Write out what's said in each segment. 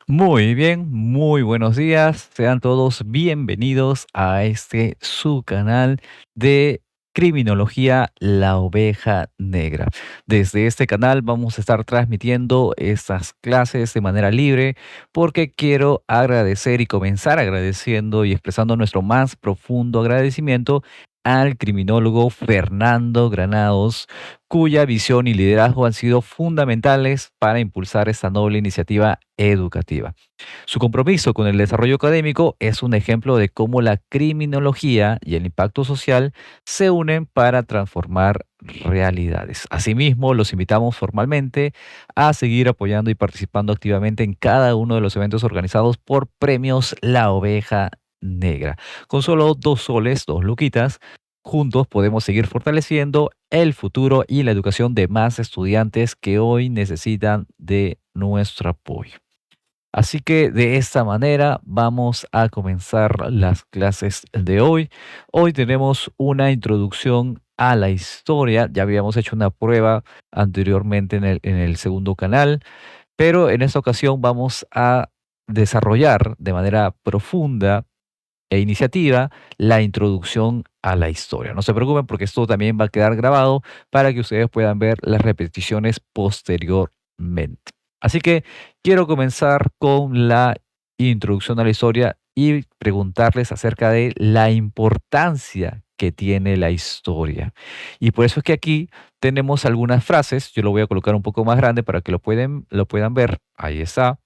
Muy bien, muy buenos días. Sean todos bienvenidos a este su canal de Criminología, la oveja negra. Desde este canal vamos a estar transmitiendo estas clases de manera libre porque quiero agradecer y comenzar agradeciendo y expresando nuestro más profundo agradecimiento al criminólogo Fernando Granados, cuya visión y liderazgo han sido fundamentales para impulsar esta noble iniciativa educativa. Su compromiso con el desarrollo académico es un ejemplo de cómo la criminología y el impacto social se unen para transformar realidades. Asimismo, los invitamos formalmente a seguir apoyando y participando activamente en cada uno de los eventos organizados por Premios La Oveja Negra. Con solo 2 soles, 2 luquitas, juntos podemos seguir fortaleciendo el futuro y la educación de más estudiantes que hoy necesitan de nuestro apoyo. Así que de esta manera vamos a comenzar las clases de hoy. Hoy tenemos una introducción a la historia. Ya habíamos hecho una prueba anteriormente en el segundo canal, pero en esta ocasión vamos a desarrollar de manera profunda e iniciativa la introducción a la historia. No se preocupen porque esto también va a quedar grabado para que ustedes puedan ver las repeticiones posteriormente. Así que quiero comenzar con la introducción a la historia y preguntarles acerca de la importancia que tiene la historia. Y por eso es que aquí tenemos algunas frases, yo lo voy a colocar un poco más grande para que lo puedan ver. Ahí está.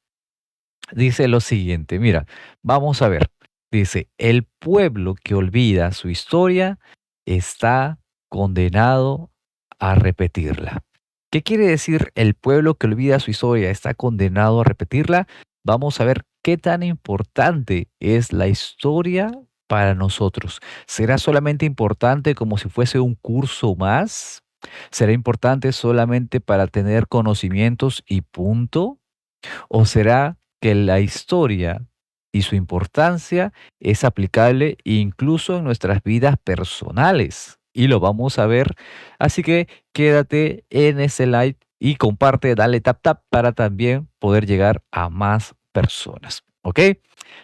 Dice lo siguiente, mira, vamos a ver. Dice, el pueblo que olvida su historia está condenado a repetirla. ¿Qué quiere decir el pueblo que olvida su historia está condenado a repetirla? Vamos a ver qué tan importante es la historia para nosotros. ¿Será solamente importante como si fuese un curso más? ¿Será importante solamente para tener conocimientos y punto? ¿O será que la historia y su importancia es aplicable incluso en nuestras vidas personales? Y lo vamos a ver. Así que quédate en ese live y comparte, dale tap tap para también poder llegar a más personas. ¿Ok?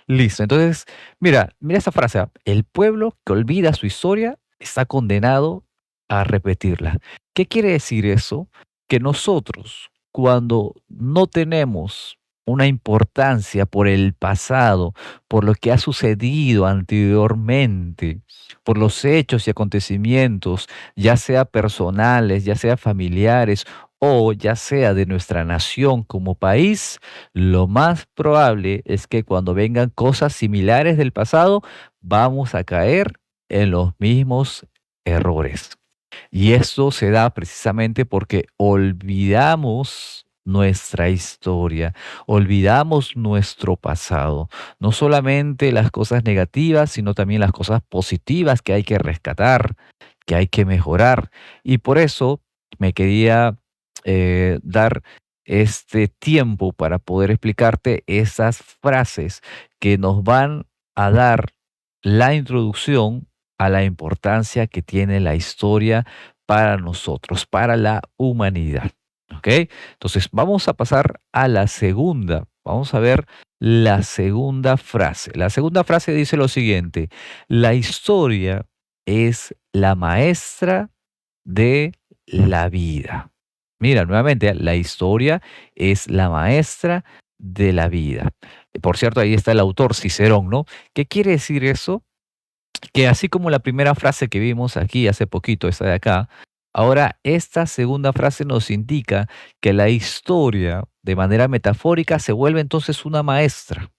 Listo. Entonces, mira esta frase. El pueblo que olvida su historia está condenado a repetirla. ¿Qué quiere decir eso? Que nosotros, cuando no tenemos una importancia por el pasado, por lo que ha sucedido anteriormente, por los hechos y acontecimientos, ya sea personales, ya sea familiares o ya sea de nuestra nación como país, lo más probable es que cuando vengan cosas similares del pasado, vamos a caer en los mismos errores. Y esto se da precisamente porque olvidamos nuestra historia, olvidamos nuestro pasado, no solamente las cosas negativas, sino también las cosas positivas que hay que rescatar, que hay que mejorar. Y por eso me quería dar este tiempo para poder explicarte esas frases que nos van a dar la introducción a la importancia que tiene la historia para nosotros, para la humanidad. ¿Ok? Entonces vamos a pasar a la segunda. Vamos a ver la segunda frase. La segunda frase dice lo siguiente: la historia es la maestra de la vida. Mira, nuevamente, la historia es la maestra de la vida. Por cierto, ahí está el autor Cicerón, ¿no? ¿Qué quiere decir eso? Que así como la primera frase que vimos aquí hace poquito, esta de acá, ahora esta segunda frase nos indica que la historia, de manera metafórica, se vuelve entonces una maestra.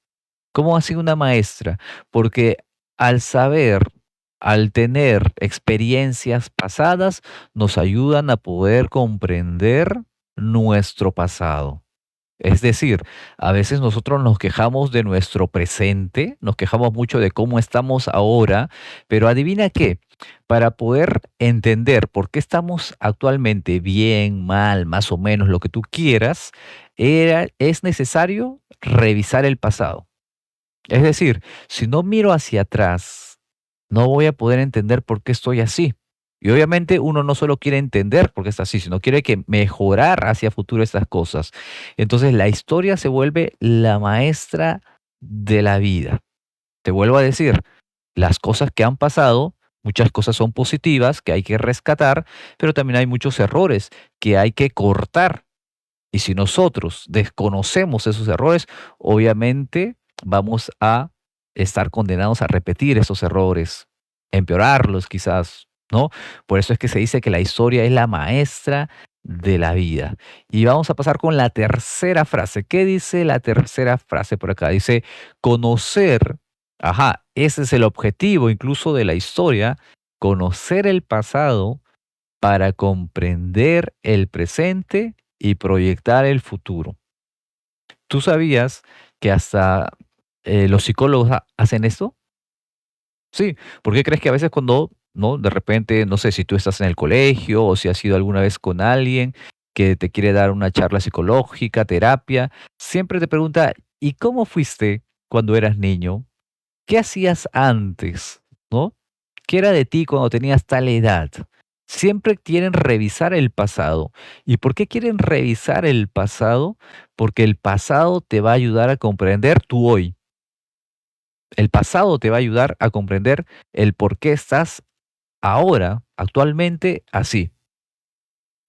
¿Cómo así una maestra? Porque al saber, al tener experiencias pasadas, nos ayudan a poder comprender nuestro pasado. Es decir, a veces nosotros nos quejamos de nuestro presente, nos quejamos mucho de cómo estamos ahora, pero adivina qué, para poder entender por qué estamos actualmente bien, mal, más o menos, lo que tú quieras, es necesario revisar el pasado. Es decir, si no miro hacia atrás, no voy a poder entender por qué estoy así. Y obviamente uno no solo quiere entender por qué está así, sino quiere que mejorar hacia futuro estas cosas. Entonces la historia se vuelve la maestra de la vida. Te vuelvo a decir, las cosas que han pasado, muchas cosas son positivas que hay que rescatar, pero también hay muchos errores que hay que cortar. Y si nosotros desconocemos esos errores, obviamente vamos a estar condenados a repetir esos errores, empeorarlos quizás, ¿no? Por eso es que se dice que la historia es la maestra de la vida. Y vamos a pasar con la tercera frase. ¿Qué dice la tercera frase por acá? Dice, conocer, ajá, ese es el objetivo incluso de la historia, conocer el pasado para comprender el presente y proyectar el futuro. ¿Tú sabías que hasta los psicólogos hacen esto? Sí, ¿por qué crees que a veces cuando, no, de repente, no sé si tú estás en el colegio o si has ido alguna vez con alguien que te quiere dar una charla psicológica, terapia, siempre te pregunta, ¿y cómo fuiste cuando eras niño? ¿Qué hacías antes? ¿No? ¿Qué era de ti cuando tenías tal edad? Siempre quieren revisar el pasado. ¿Y por qué quieren revisar el pasado? Porque el pasado te va a ayudar a comprender tu hoy. El pasado te va a ayudar a comprender el por qué estás ahora, actualmente, así.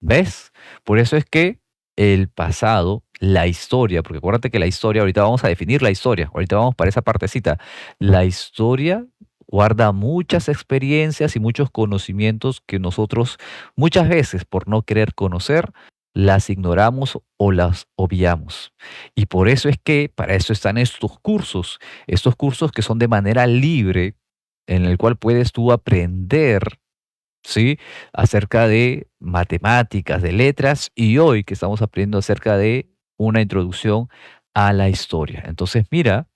¿Ves? Por eso es que el pasado, la historia, porque acuérdate que la historia, ahorita vamos a definir la historia, ahorita vamos para esa partecita. La historia guarda muchas experiencias y muchos conocimientos que nosotros muchas veces por no querer conocer, las ignoramos o las obviamos. Y por eso es que para eso están estos cursos que son de manera libre, en el cual puedes tú aprender, ¿sí? Acerca de matemáticas, de letras, y hoy que estamos aprendiendo acerca de una introducción a la historia. Entonces, mira,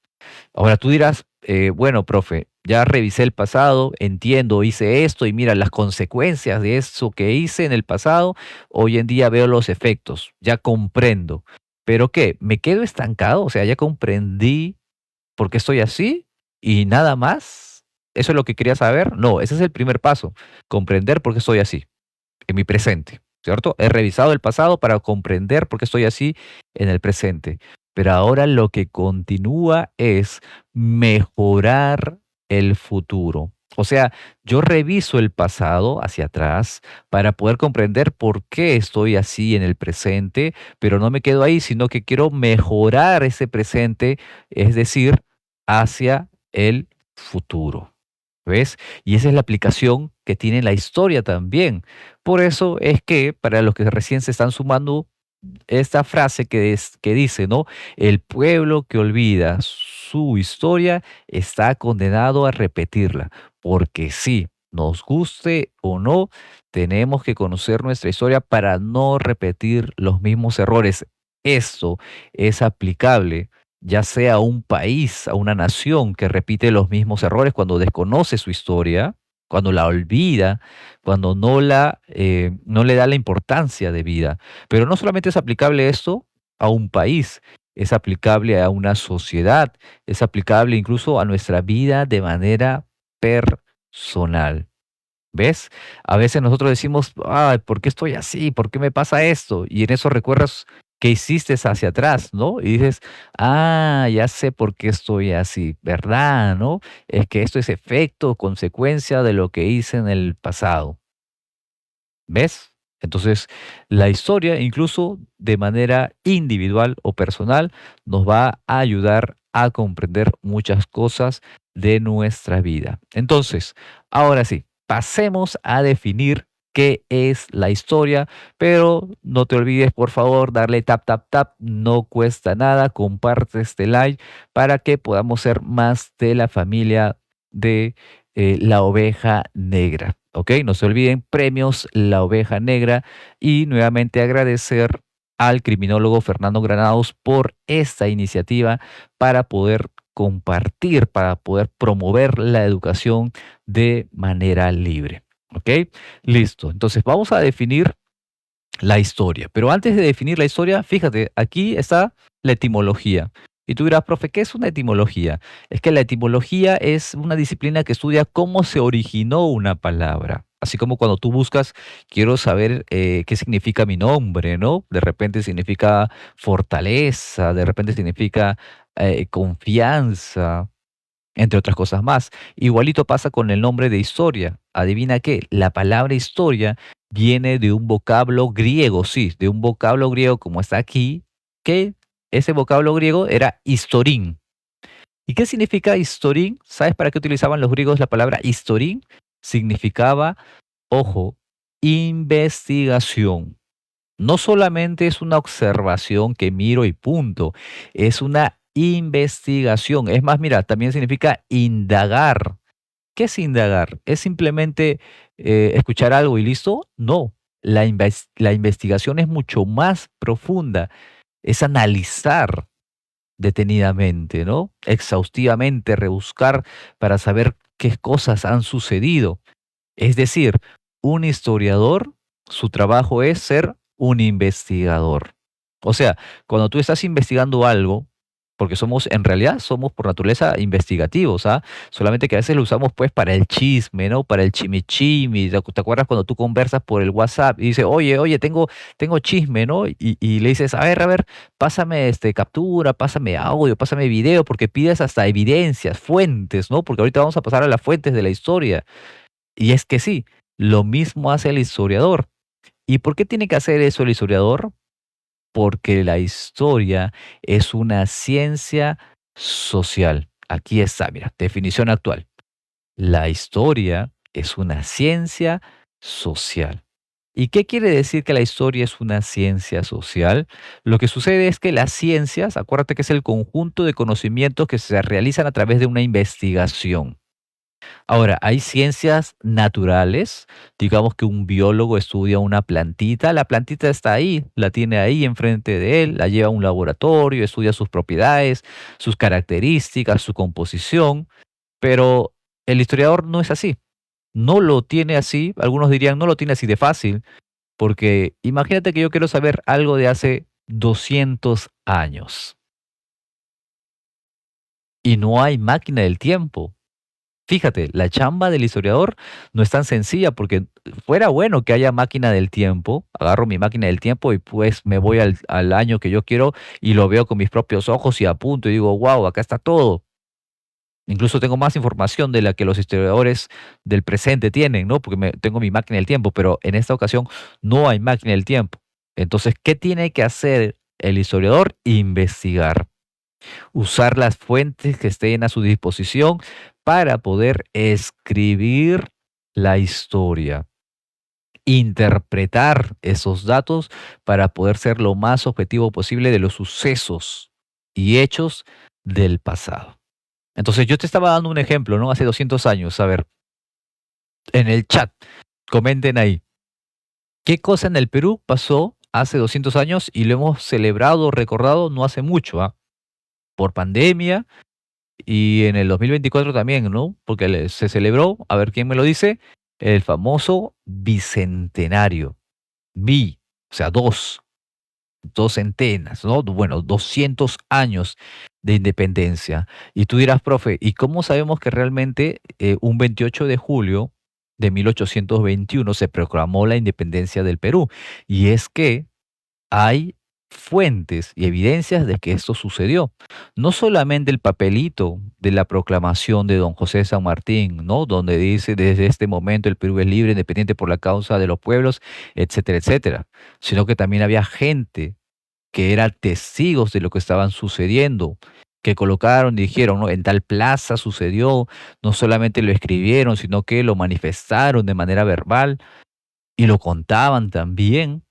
ahora tú dirás, bueno, profe, ya revisé el pasado, entiendo, hice esto y mira las consecuencias de eso que hice en el pasado, hoy en día veo los efectos, ya comprendo. ¿Pero qué? ¿Me quedo estancado? O sea, ya comprendí por qué estoy así y nada más. ¿Eso es lo que quería saber? No, ese es el primer paso, comprender por qué estoy así en mi presente, ¿cierto? He revisado el pasado para comprender por qué estoy así en el presente. Pero ahora lo que continúa es mejorar el futuro. O sea, yo reviso el pasado hacia atrás para poder comprender por qué estoy así en el presente, pero no me quedo ahí, sino que quiero mejorar ese presente, es decir, hacia el futuro. ¿Ves? Y esa es la aplicación que tiene la historia también. Por eso es que para los que recién se están sumando, esta frase que dice, ¿no? El pueblo que olvida su historia está condenado a repetirla. Porque sí, nos guste o no, tenemos que conocer nuestra historia para no repetir los mismos errores. Esto es aplicable ya sea a un país, a una nación que repite los mismos errores cuando desconoce su historia, cuando la olvida, cuando no le da la importancia de vida. Pero no solamente es aplicable esto a un país, es aplicable a una sociedad, es aplicable incluso a nuestra vida de manera personal. ¿Ves? A veces nosotros decimos, ay, ¿por qué estoy así? ¿Por qué me pasa esto? Y en eso recuerdas que hiciste hacia atrás, ¿no? Y dices, ah, ya sé por qué estoy así, ¿verdad? ¿No? Es que esto es efecto, consecuencia de lo que hice en el pasado. ¿Ves? Entonces, la historia, incluso de manera individual o personal, nos va a ayudar a comprender muchas cosas de nuestra vida. Entonces, ahora sí, pasemos a definir qué es la historia, pero no te olvides, por favor, darle tap, tap, tap, no cuesta nada, comparte este like para que podamos ser más de la familia de la oveja negra. ¿Ok? No se olviden, premios La Oveja Negra y nuevamente agradecer al criminólogo Fernando Granados por esta iniciativa para poder compartir, para poder promover la educación de manera libre. ¿Ok? Listo. Entonces vamos a definir la historia. Pero antes de definir la historia, fíjate, aquí está la etimología. Y tú dirás, profe, ¿qué es una etimología? Es que la etimología es una disciplina que estudia cómo se originó una palabra. Así como cuando tú buscas, quiero saber qué significa mi nombre, ¿no? De repente significa fortaleza, de repente significa confianza, entre otras cosas más. Igualito pasa con el nombre de historia. Adivina qué, la palabra historia viene de un vocablo griego, sí, de un vocablo griego como está aquí, que ese vocablo griego era historin. ¿Y qué significa historin? ¿Sabes para qué utilizaban los griegos la palabra historin? Significaba, ojo, investigación. No solamente es una observación que miro y punto, es una investigación. Es más, mira, también significa indagar. ¿Qué es indagar? ¿Es simplemente escuchar algo y listo? No, la investigación es mucho más profunda, es analizar detenidamente, ¿no? Exhaustivamente, rebuscar para saber qué cosas han sucedido. Es decir, un historiador, su trabajo es ser un investigador. O sea, cuando tú estás investigando algo, porque somos, en realidad, somos por naturaleza investigativos, ¿ah? Solamente que a veces lo usamos pues para el chisme, ¿no? Para el chimichimi. ¿Te acuerdas cuando tú conversas por el WhatsApp y dices, oye, tengo chisme, ¿no? Y le dices, a ver, pásame captura, pásame audio, pásame video, porque pides hasta evidencias, fuentes, ¿no? Porque ahorita vamos a pasar a las fuentes de la historia. Y es que sí, lo mismo hace el historiador. ¿Y por qué tiene que hacer eso el historiador? Porque la historia es una ciencia social. Aquí está, mira, definición actual. La historia es una ciencia social. ¿Y qué quiere decir que la historia es una ciencia social? Lo que sucede es que las ciencias, acuérdate que es el conjunto de conocimientos que se realizan a través de una investigación. Ahora, hay ciencias naturales, digamos que un biólogo estudia una plantita, la plantita está ahí, la tiene ahí enfrente de él, la lleva a un laboratorio, estudia sus propiedades, sus características, su composición, pero el historiador no es así, no lo tiene así, algunos dirían no lo tiene así de fácil, porque imagínate que yo quiero saber algo de hace 200 años y no hay máquina del tiempo. Fíjate, la chamba del historiador no es tan sencilla porque fuera bueno que haya máquina del tiempo, agarro mi máquina del tiempo y pues me voy al año que yo quiero y lo veo con mis propios ojos y apunto y digo, wow, acá está todo. Incluso tengo más información de la que los historiadores del presente tienen, ¿no? Porque tengo mi máquina del tiempo, pero en esta ocasión no hay máquina del tiempo. Entonces, ¿qué tiene que hacer el historiador? Investigar, usar las fuentes que estén a su disposición para poder escribir la historia, interpretar esos datos para poder ser lo más objetivo posible de los sucesos y hechos del pasado. Entonces yo te estaba dando un ejemplo, ¿no? Hace 200 años, a ver, en el chat, comenten ahí, ¿qué cosa en el Perú pasó hace 200 años y lo hemos celebrado, recordado no hace mucho, ¿ah? Por pandemia. Y en el 2024 también, ¿no? Porque se celebró, a ver quién me lo dice, el famoso bicentenario. O sea, dos centenas, ¿no? Bueno, 200 años de independencia. Y tú dirás, profe, ¿y cómo sabemos que realmente un 28 de julio de 1821 se proclamó la independencia del Perú? Y es que hay fuentes y evidencias de que esto sucedió. No solamente el papelito de la proclamación de don José de San Martín, ¿no? Donde dice, desde este momento el Perú es libre, independiente por la causa de los pueblos, etcétera, etcétera. Sino que también había gente que eran testigos de lo que estaban sucediendo, que colocaron y dijeron, ¿no? En tal plaza sucedió, no solamente lo escribieron, sino que lo manifestaron de manera verbal y lo contaban también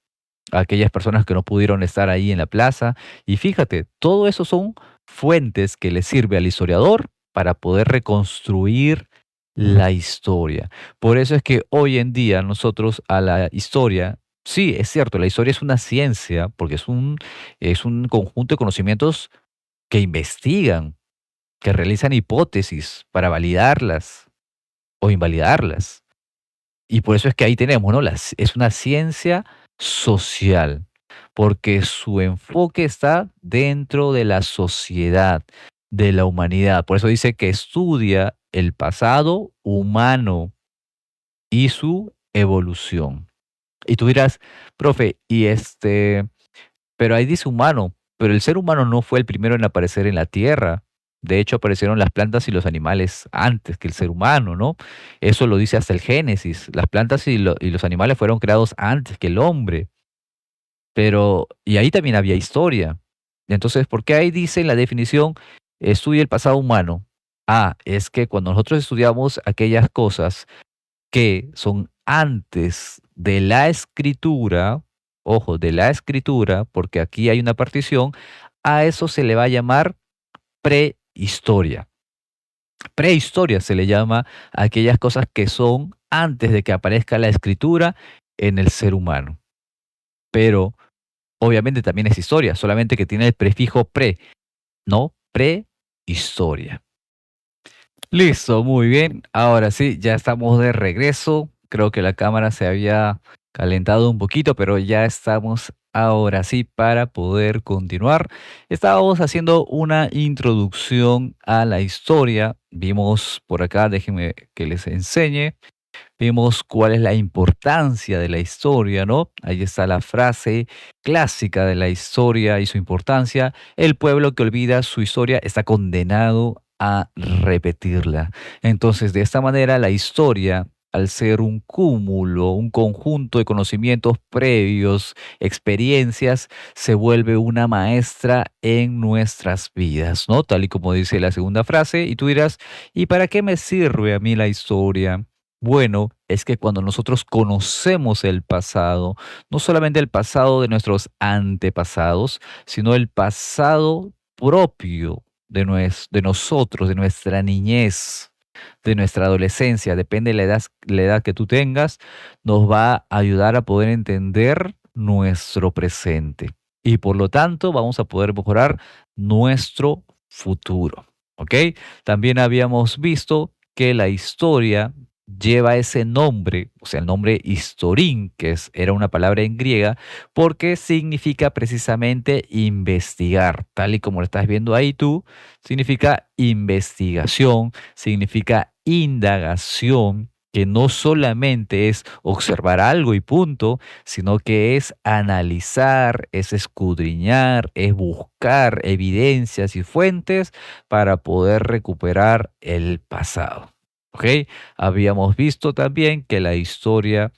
a aquellas personas que no pudieron estar ahí en la plaza. Y fíjate, todo eso son fuentes que le sirve al historiador para poder reconstruir la historia. Por eso es que hoy en día nosotros a la historia, sí, es cierto, la historia es una ciencia, porque es un conjunto de conocimientos que investigan, que realizan hipótesis para validarlas o invalidarlas. Y por eso es que ahí tenemos, ¿no? Es una ciencia social, porque su enfoque está dentro de la sociedad, de la humanidad. Por eso dice que estudia el pasado humano y su evolución. Y tú dirás, profe, pero ahí dice humano, pero el ser humano no fue el primero en aparecer en la Tierra. De hecho, aparecieron las plantas y los animales antes que el ser humano, ¿no? Eso lo dice hasta el Génesis. Las plantas y los animales fueron creados antes que el hombre. Pero, y ahí también había historia. Entonces, ¿por qué ahí dice en la definición, estudia el pasado humano? Ah, es que cuando nosotros estudiamos aquellas cosas que son antes de la escritura, ojo, de la escritura, porque aquí hay una partición, a eso se le va a llamar prehistoria. Prehistoria se le llama a aquellas cosas que son antes de que aparezca la escritura en el ser humano. Pero obviamente también es historia, solamente que tiene el prefijo pre, ¿no? Prehistoria. Listo, muy bien. Ahora sí, ya estamos de regreso. Creo que la cámara se había calentado un poquito, pero ya estamos ahora sí para poder continuar. Estábamos haciendo una introducción a la historia. Vimos por acá, déjenme que les enseñe. Vimos cuál es la importancia de la historia, ¿no? Ahí está la frase clásica de la historia y su importancia. El pueblo que olvida su historia está condenado a repetirla. Entonces, de esta manera, la historia, al ser un cúmulo, un conjunto de conocimientos previos, experiencias, se vuelve una maestra en nuestras vidas, ¿no? Tal y como dice la segunda frase. Y tú dirás, ¿y para qué me sirve a mí la historia? Bueno, es que cuando nosotros conocemos el pasado, no solamente el pasado de nuestros antepasados, sino el pasado propio de nosotros, de nuestra niñez, de nuestra adolescencia, depende de la edad que tú tengas, nos va a ayudar a poder entender nuestro presente. Y por lo tanto, vamos a poder mejorar nuestro futuro. ¿Ok? También habíamos visto que la historia lleva ese nombre, o sea, el nombre historin, era una palabra en griega, porque significa precisamente investigar, tal y como lo estás viendo ahí tú, significa investigación, significa indagación, que no solamente es observar algo y punto, sino que es analizar, es escudriñar, es buscar evidencias y fuentes para poder recuperar el pasado. ¿Ok? Habíamos visto también que la historia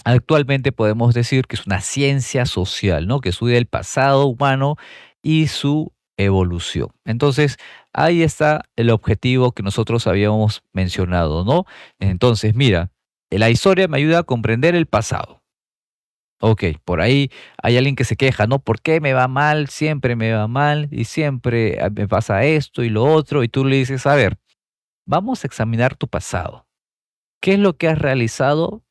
actualmente podemos decir que es una ciencia social, ¿no? Que estudia el pasado humano y su evolución. Entonces, ahí está el objetivo que nosotros habíamos mencionado, ¿no? Entonces, mira, la historia me ayuda a comprender el pasado. Ok, por ahí hay alguien que se queja, ¿no? ¿Por qué me va mal? Siempre me va mal y siempre me pasa esto y lo otro. Y tú le dices, a ver, vamos a examinar tu pasado. ¿Qué es lo que has realizado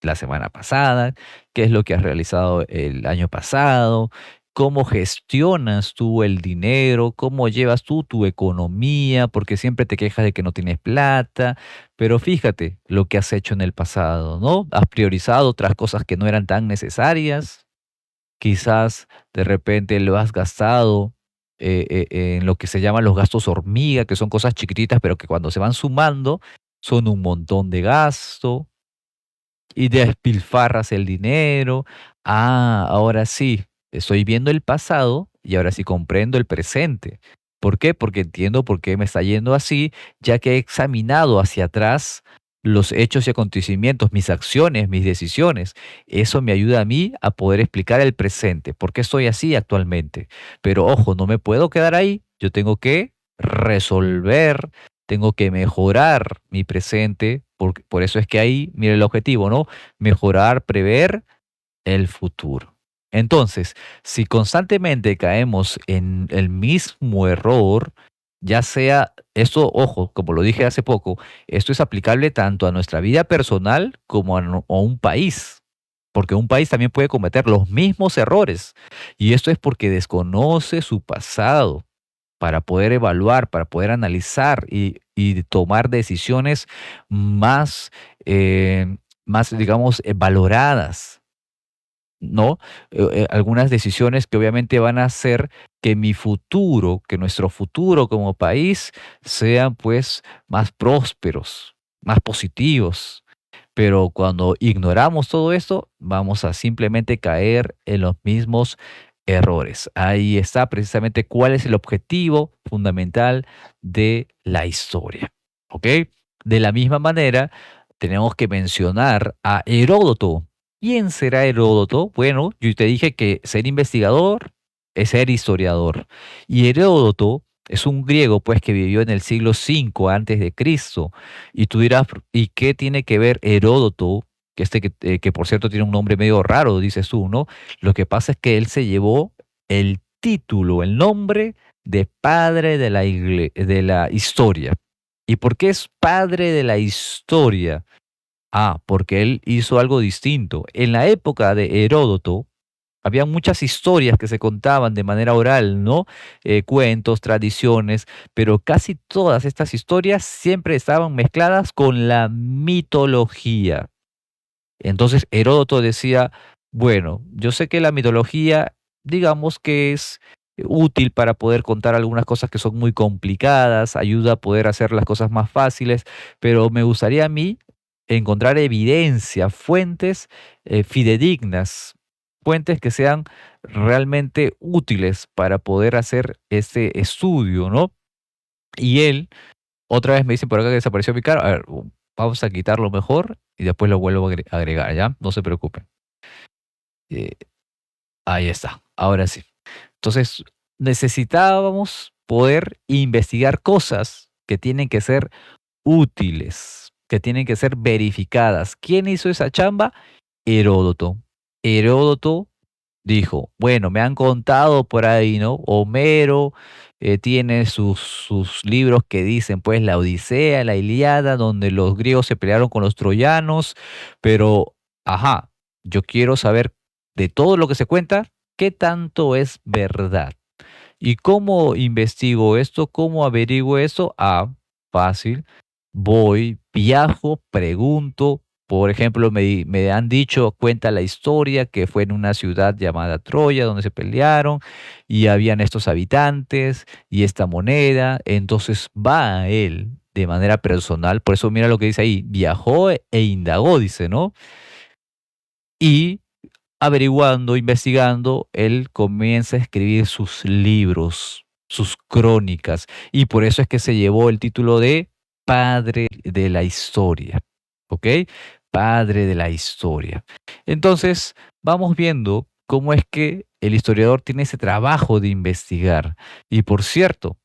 la semana pasada? ¿Qué es lo que has realizado el año pasado? ¿Cómo gestionas tú el dinero? ¿Cómo llevas tú tu economía? Porque siempre te quejas de que no tienes plata. Pero fíjate lo que has hecho en el pasado, ¿no? Has priorizado otras cosas que no eran tan necesarias. Quizás de repente lo has gastado en lo que se llaman los gastos hormiga, que son cosas chiquititas, pero que cuando se van sumando son un montón de gasto y despilfarras el dinero. Ah, ahora sí, estoy viendo el pasado y ahora sí comprendo el presente. ¿Por qué? Porque entiendo por qué me está yendo así, ya que he examinado hacia atrás los hechos y acontecimientos, mis acciones, mis decisiones. Eso me ayuda a mí a poder explicar el presente, por qué estoy así actualmente. Pero ojo, no me puedo quedar ahí. Yo tengo que resolver, tengo que mejorar mi presente, por eso es que ahí, mire el objetivo, ¿no? Mejorar, prever el futuro. Entonces, si constantemente caemos en el mismo error, ya sea, esto, ojo, como lo dije hace poco, esto es aplicable tanto a nuestra vida personal como a un país, porque un país también puede cometer los mismos errores. Y esto es porque desconoce su pasado para poder evaluar, para poder analizar y tomar decisiones más, más digamos, valoradas, ¿no? Algunas decisiones que obviamente van a hacer que mi futuro, que nuestro futuro como país sean pues más prósperos, más positivos. Pero cuando ignoramos todo esto, vamos a simplemente caer en los mismos errores. Ahí está precisamente cuál es el objetivo fundamental de la historia. ¿Ok? De la misma manera, tenemos que mencionar a Heródoto. ¿Quién será Heródoto? Bueno, yo te dije que ser investigador es ser historiador. Y Heródoto es un griego, pues, que vivió en el siglo V antes de Cristo. Y tú dirás, ¿y qué tiene que ver Heródoto? Que por cierto tiene un nombre medio raro, dices tú, ¿no? Lo que pasa es que él se llevó el título, el nombre de padre de de la historia. ¿Y por qué es padre de la historia? Ah, porque él hizo algo distinto. En la época de Heródoto, había muchas historias que se contaban de manera oral, ¿no? Cuentos, tradiciones, pero casi todas estas historias siempre estaban mezcladas con la mitología. Entonces Heródoto decía, bueno, yo sé que la mitología, digamos que es útil para poder contar algunas cosas que son muy complicadas, ayuda a poder hacer las cosas más fáciles, pero me gustaría a mí encontrar evidencia, fuentes fidedignas, fuentes que sean realmente útiles para poder hacer este estudio, ¿no? Y él, otra vez me dicen por acá que desapareció mi cara. A ver, vamos a quitarlo mejor y después lo vuelvo a agregar, ¿ya? No se preocupen. Eh, ahí está, ahora sí. Entonces, necesitábamos poder investigar cosas que tienen que ser útiles, que tienen que ser verificadas. ¿Quién hizo esa chamba? Heródoto. Heródoto dijo, bueno, me han contado por ahí, ¿no? Homero tiene sus libros que dicen, pues, la Odisea, la Ilíada, donde los griegos se pelearon con los troyanos, pero, ajá, yo quiero saber de todo lo que se cuenta, qué tanto es verdad. ¿Y cómo investigo esto? ¿Cómo averiguo esto? Ah, fácil. Voy, viajo, pregunto. Por ejemplo, me han dicho, cuenta la historia que fue en una ciudad llamada Troya, donde se pelearon y habían estos habitantes y esta moneda. Entonces va a él de manera personal. Por eso mira lo que dice ahí, viajó e indagó, dice, ¿no? Y averiguando, investigando, él comienza a escribir sus libros, sus crónicas, y por eso es que se llevó el título de Padre de la Historia, ¿ok? Padre de la Historia. Entonces, vamos viendo cómo es que el historiador tiene ese trabajo de investigar. Y por cierto,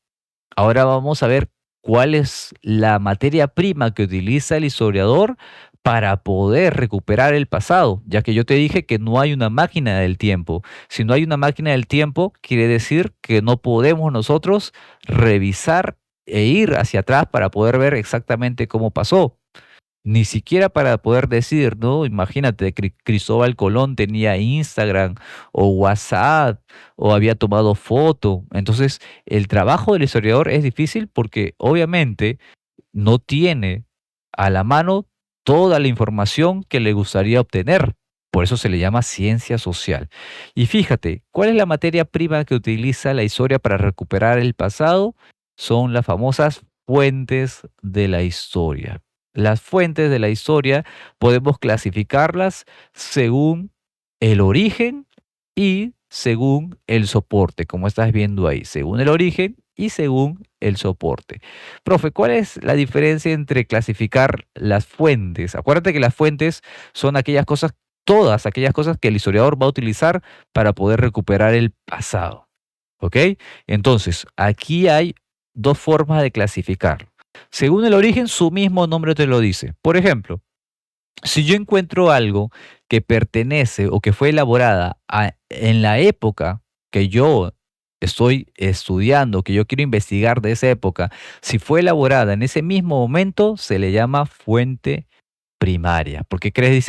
ahora vamos a ver cuál es la materia prima que utiliza el historiador para poder recuperar el pasado, ya que yo te dije que no hay una máquina del tiempo. Si no hay una máquina del tiempo, quiere decir que no podemos nosotros revisar e ir hacia atrás para poder ver exactamente cómo pasó. Ni siquiera para poder decir, ¿no? Imagínate, Cristóbal Colón tenía Instagram o WhatsApp o había tomado foto. Entonces, el trabajo del historiador es difícil porque obviamente no tiene a la mano toda la información que le gustaría obtener. Por eso se le llama ciencia social. Y fíjate, ¿cuál es la materia prima que utiliza la historia para recuperar el pasado? Son las famosas fuentes de la historia. Las fuentes de la historia podemos clasificarlas según el origen y según el soporte, como estás viendo ahí, según el origen y según el soporte. Profe, ¿cuál es la diferencia entre clasificar las fuentes? Acuérdate que las fuentes son aquellas cosas, todas aquellas cosas que el historiador va a utilizar para poder recuperar el pasado. ¿Ok? Entonces, aquí hay dos formas de clasificar. Según el origen, su mismo nombre te lo dice. Por ejemplo, si yo encuentro algo que pertenece o que fue elaborada en la época que yo estoy estudiando, que yo quiero investigar de esa época, si fue elaborada en ese mismo momento, se le llama fuente primaria. ¿Por qué crees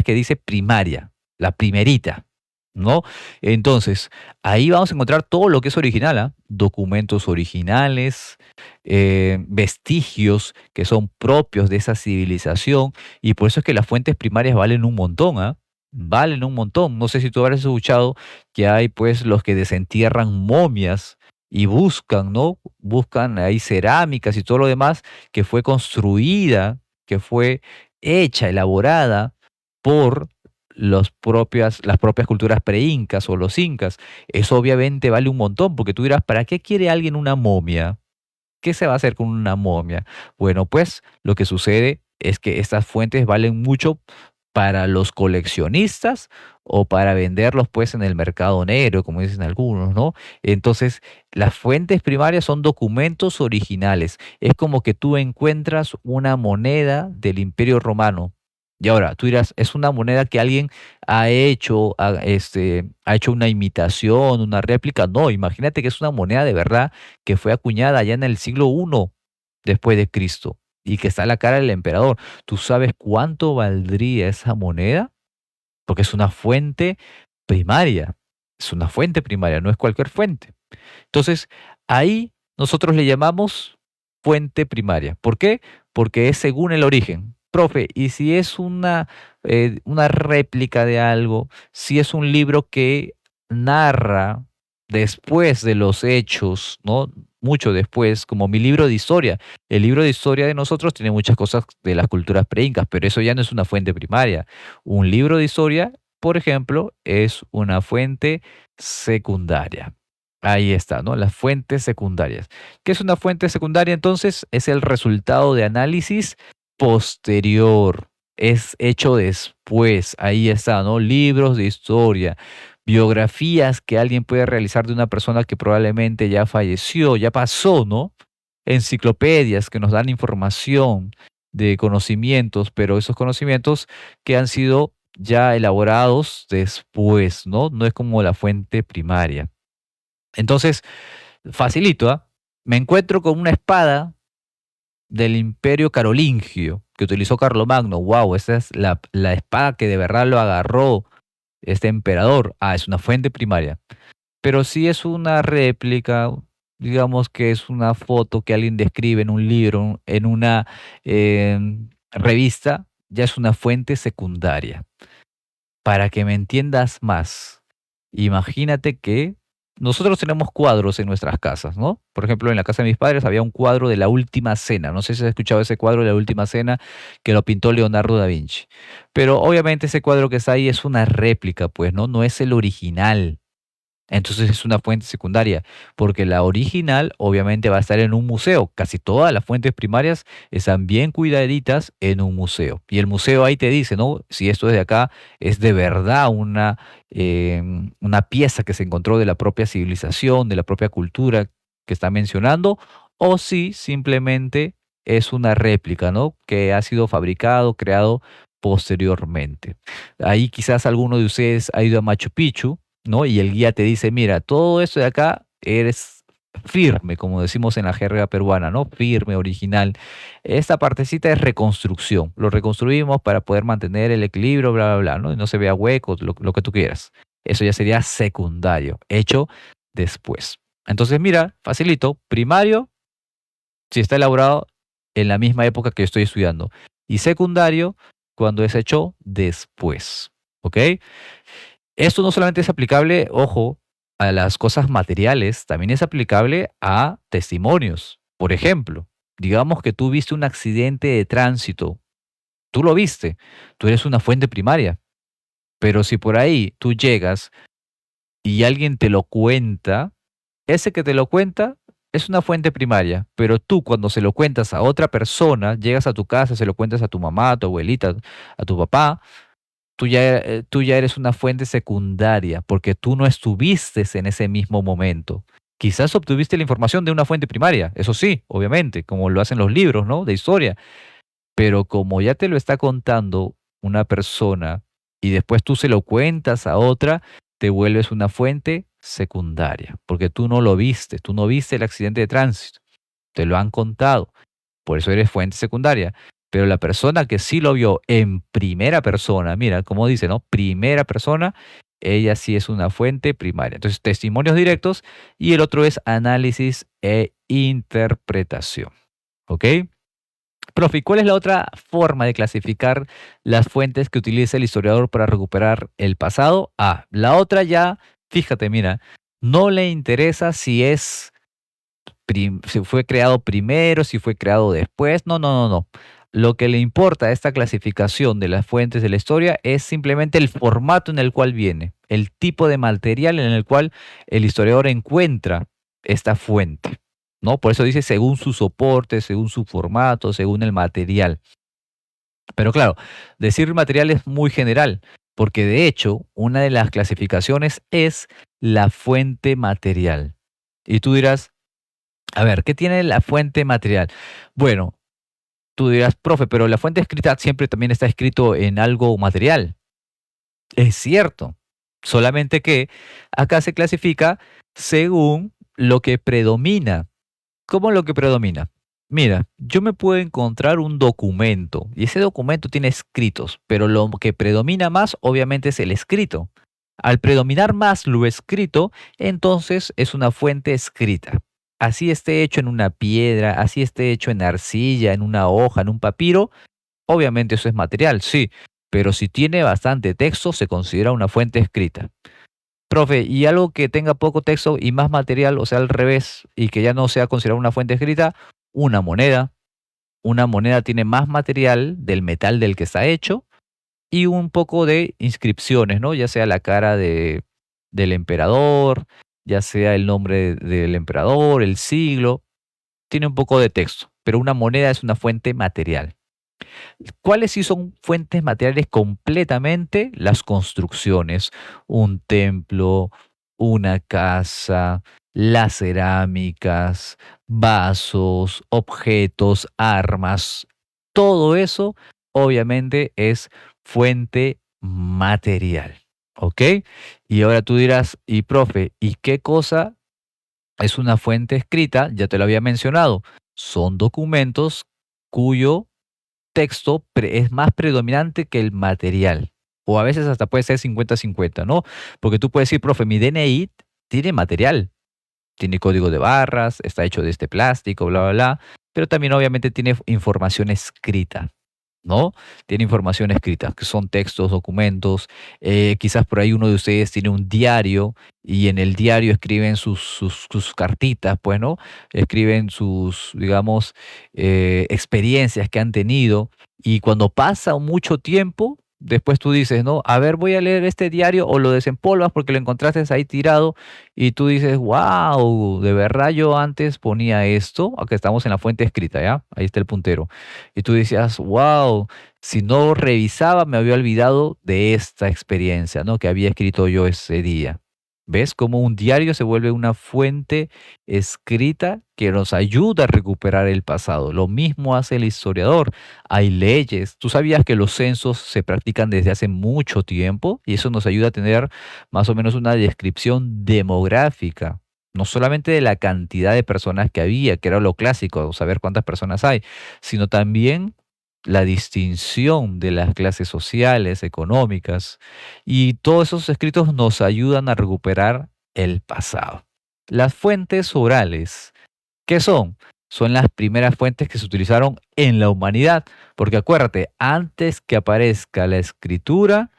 que dice primaria? La primerita, ¿no? Entonces, ahí vamos a encontrar todo lo que es original, ¿ah? Documentos originales, vestigios que son propios de esa civilización, y por eso es que las fuentes primarias valen un montón, ¿ah? Valen un montón. No sé si tú habrás escuchado que hay pues los que desentierran momias y buscan, ¿no? Buscan ahí cerámicas y todo lo demás que fue construida, que fue hecha, elaborada por las propias culturas preincas o los incas. Eso obviamente vale un montón, porque tú dirás, ¿para qué quiere alguien una momia? ¿Qué se va a hacer con una momia? Bueno, pues lo que sucede es que estas fuentes valen mucho para los coleccionistas o para venderlos pues en el mercado negro, como dicen algunos, ¿no? Entonces, las fuentes primarias son documentos originales. Es como que tú encuentras una moneda del Imperio Romano. Y ahora, tú dirás, es una moneda que alguien ha hecho una imitación, una réplica. No, imagínate que es una moneda de verdad que fue acuñada ya en el siglo I después de Cristo y que está a la cara del emperador. ¿Tú sabes cuánto valdría esa moneda? Porque es una fuente primaria. Es una fuente primaria, no es cualquier fuente. Entonces, ahí nosotros le llamamos fuente primaria. ¿Por qué? Porque es según el origen. Profe, y si es una réplica de algo, si es un libro que narra después de los hechos, ¿no? Mucho después, como mi libro de historia. El libro de historia de nosotros tiene muchas cosas de las culturas preincas, pero eso ya no es una fuente primaria. Un libro de historia, por ejemplo, es una fuente secundaria. Ahí está, ¿no? Las fuentes secundarias. ¿Qué es una fuente secundaria entonces? Es el resultado de análisis posterior. Es hecho después. Ahí está, ¿no? Libros de historia, biografías que alguien puede realizar de una persona que probablemente ya falleció, ya pasó, ¿no? Enciclopedias que nos dan información de conocimientos, pero esos conocimientos que han sido ya elaborados después, ¿no? No es como la fuente primaria. Entonces, facilito, ¿ah? Me encuentro con una espada del Imperio Carolingio que utilizó Carlomagno. Wow, esa es la espada que de verdad lo agarró este emperador. Ah, es una fuente primaria. Pero si es una réplica, digamos que es una foto que alguien describe en un libro, en una revista, ya es una fuente secundaria. Para que me entiendas más, imagínate que nosotros tenemos cuadros en nuestras casas, ¿no? Por ejemplo, en la casa de mis padres había un cuadro de la Última Cena. No sé si has escuchado ese cuadro de la Última Cena que lo pintó Leonardo da Vinci. Pero obviamente ese cuadro que está ahí es una réplica, pues, ¿no? No es el original. Entonces es una fuente secundaria, porque la original obviamente va a estar en un museo. Casi todas las fuentes primarias están bien cuidaditas en un museo. Y el museo ahí te dice, ¿no? Si esto es de acá, es de verdad una pieza que se encontró de la propia civilización, de la propia cultura que está mencionando, o si simplemente es una réplica, ¿no? Que ha sido fabricado, creado posteriormente. Ahí quizás alguno de ustedes ha ido a Machu Picchu, ¿no? Y el guía te dice, mira, todo esto de acá eres firme, como decimos en la jerga peruana, ¿no? Firme, original. Esta partecita es reconstrucción. Lo reconstruimos para poder mantener el equilibrio, bla, bla, bla, ¿no? Y no se vea huecos, lo que tú quieras. Eso ya sería secundario, hecho después. Entonces, mira, facilito. Primario, si está elaborado en la misma época que yo estoy estudiando. Y secundario, cuando es hecho después. ¿Ok? Esto no solamente es aplicable, ojo, a las cosas materiales, también es aplicable a testimonios. Por ejemplo, digamos que tú viste un accidente de tránsito, tú lo viste, tú eres una fuente primaria, pero si por ahí tú llegas y alguien te lo cuenta, ese que te lo cuenta es una fuente primaria, pero tú cuando se lo cuentas a otra persona, llegas a tu casa, se lo cuentas a tu mamá, a tu abuelita, a tu papá, tú ya eres una fuente secundaria porque tú no estuviste en ese mismo momento. Quizás obtuviste la información de una fuente primaria, eso sí, obviamente, como lo hacen los libros, ¿no? De historia. Pero como ya te lo está contando una persona y después tú se lo cuentas a otra, te vuelves una fuente secundaria, porque tú no viste el accidente de tránsito, te lo han contado. Por eso eres fuente secundaria. Pero la persona que sí lo vio en primera persona, mira, como dice, ¿no? Primera persona, ella sí es una fuente primaria. Entonces, testimonios directos y el otro es análisis e interpretación. ¿Ok? Profe, ¿y cuál es la otra forma de clasificar las fuentes que utiliza el historiador para recuperar el pasado? Ah, la otra ya, fíjate, mira, no le interesa si fue creado primero, si fue creado después. No, no, no, no. Lo que le importa a esta clasificación de las fuentes de la historia es simplemente el formato en el cual viene, el tipo de material en el cual el historiador encuentra esta fuente, ¿no? Por eso dice según su soporte, según su formato, según el material. Pero claro, decir material es muy general, porque de hecho, una de las clasificaciones es la fuente material. Y tú dirás, a ver, ¿qué tiene la fuente material? Bueno, tú dirás, profe, pero la fuente escrita siempre también está escrito en algo material. Es cierto, solamente que acá se clasifica según lo que predomina. ¿Cómo lo que predomina? Mira, yo me puedo encontrar un documento y ese documento tiene escritos, pero lo que predomina más obviamente es el escrito. Al predominar más lo escrito, entonces es una fuente escrita. Así esté hecho en una piedra, así esté hecho en arcilla, en una hoja, en un papiro, obviamente eso es material, sí, pero si tiene bastante texto se considera una fuente escrita. Profe, y algo que tenga poco texto y más material, o sea, al revés, y que ya no sea considerado una fuente escrita, una moneda. Una moneda tiene más material del metal del que está hecho y un poco de inscripciones, ¿no? Ya sea la cara del emperador, ya sea el nombre del emperador, el siglo, tiene un poco de texto, pero una moneda es una fuente material. ¿Cuáles sí son fuentes materiales completamente? Las construcciones, un templo, una casa, las cerámicas, vasos, objetos, armas, todo eso obviamente es fuente material. ¿Ok? Y ahora tú dirás, y profe, ¿y qué cosa es una fuente escrita? Ya te lo había mencionado. Son documentos cuyo texto es más predominante que el material. O a veces hasta puede ser 50-50, ¿no? Porque tú puedes decir, profe, mi DNI tiene material, tiene código de barras, está hecho de este plástico, bla, bla, bla, pero también obviamente tiene información escrita. ¿No? Tiene información escrita, que son textos, documentos. Quizás por ahí uno de ustedes tiene un diario y en el diario escriben sus cartitas, pues, ¿no? Escriben sus, digamos, experiencias que han tenido. Y cuando pasa mucho tiempo, después tú dices, ¿no? A ver, voy a leer este diario o lo desempolvas porque lo encontraste ahí tirado y tú dices, wow, de verdad yo antes ponía esto, acá estamos en la fuente escrita, ¿ya? Ahí está el puntero. Y tú decías, wow, si no revisaba me había olvidado de esta experiencia, ¿no? Que había escrito yo ese día. ¿Ves cómo un diario se vuelve una fuente escrita que nos ayuda a recuperar el pasado? Lo mismo hace el historiador. Hay leyes. ¿Tú sabías que los censos se practican desde hace mucho tiempo? Y eso nos ayuda a tener más o menos una descripción demográfica. No solamente de la cantidad de personas que había, que era lo clásico, saber cuántas personas hay, sino también la distinción de las clases sociales, económicas, y todos esos escritos nos ayudan a recuperar el pasado. Las fuentes orales, ¿qué son? Son las primeras fuentes que se utilizaron en la humanidad, porque acuérdate, antes que aparezca la escritura,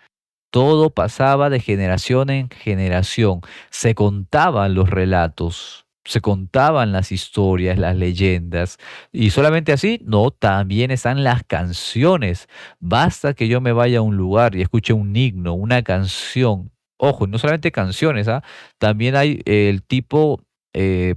todo pasaba de generación en generación. Se contaban los relatos, se contaban las historias, las leyendas. Y solamente así, no, también están las canciones. Basta que yo me vaya a un lugar y escuche un himno, una canción. Ojo, no solamente canciones, ¿ah? También hay el tipo,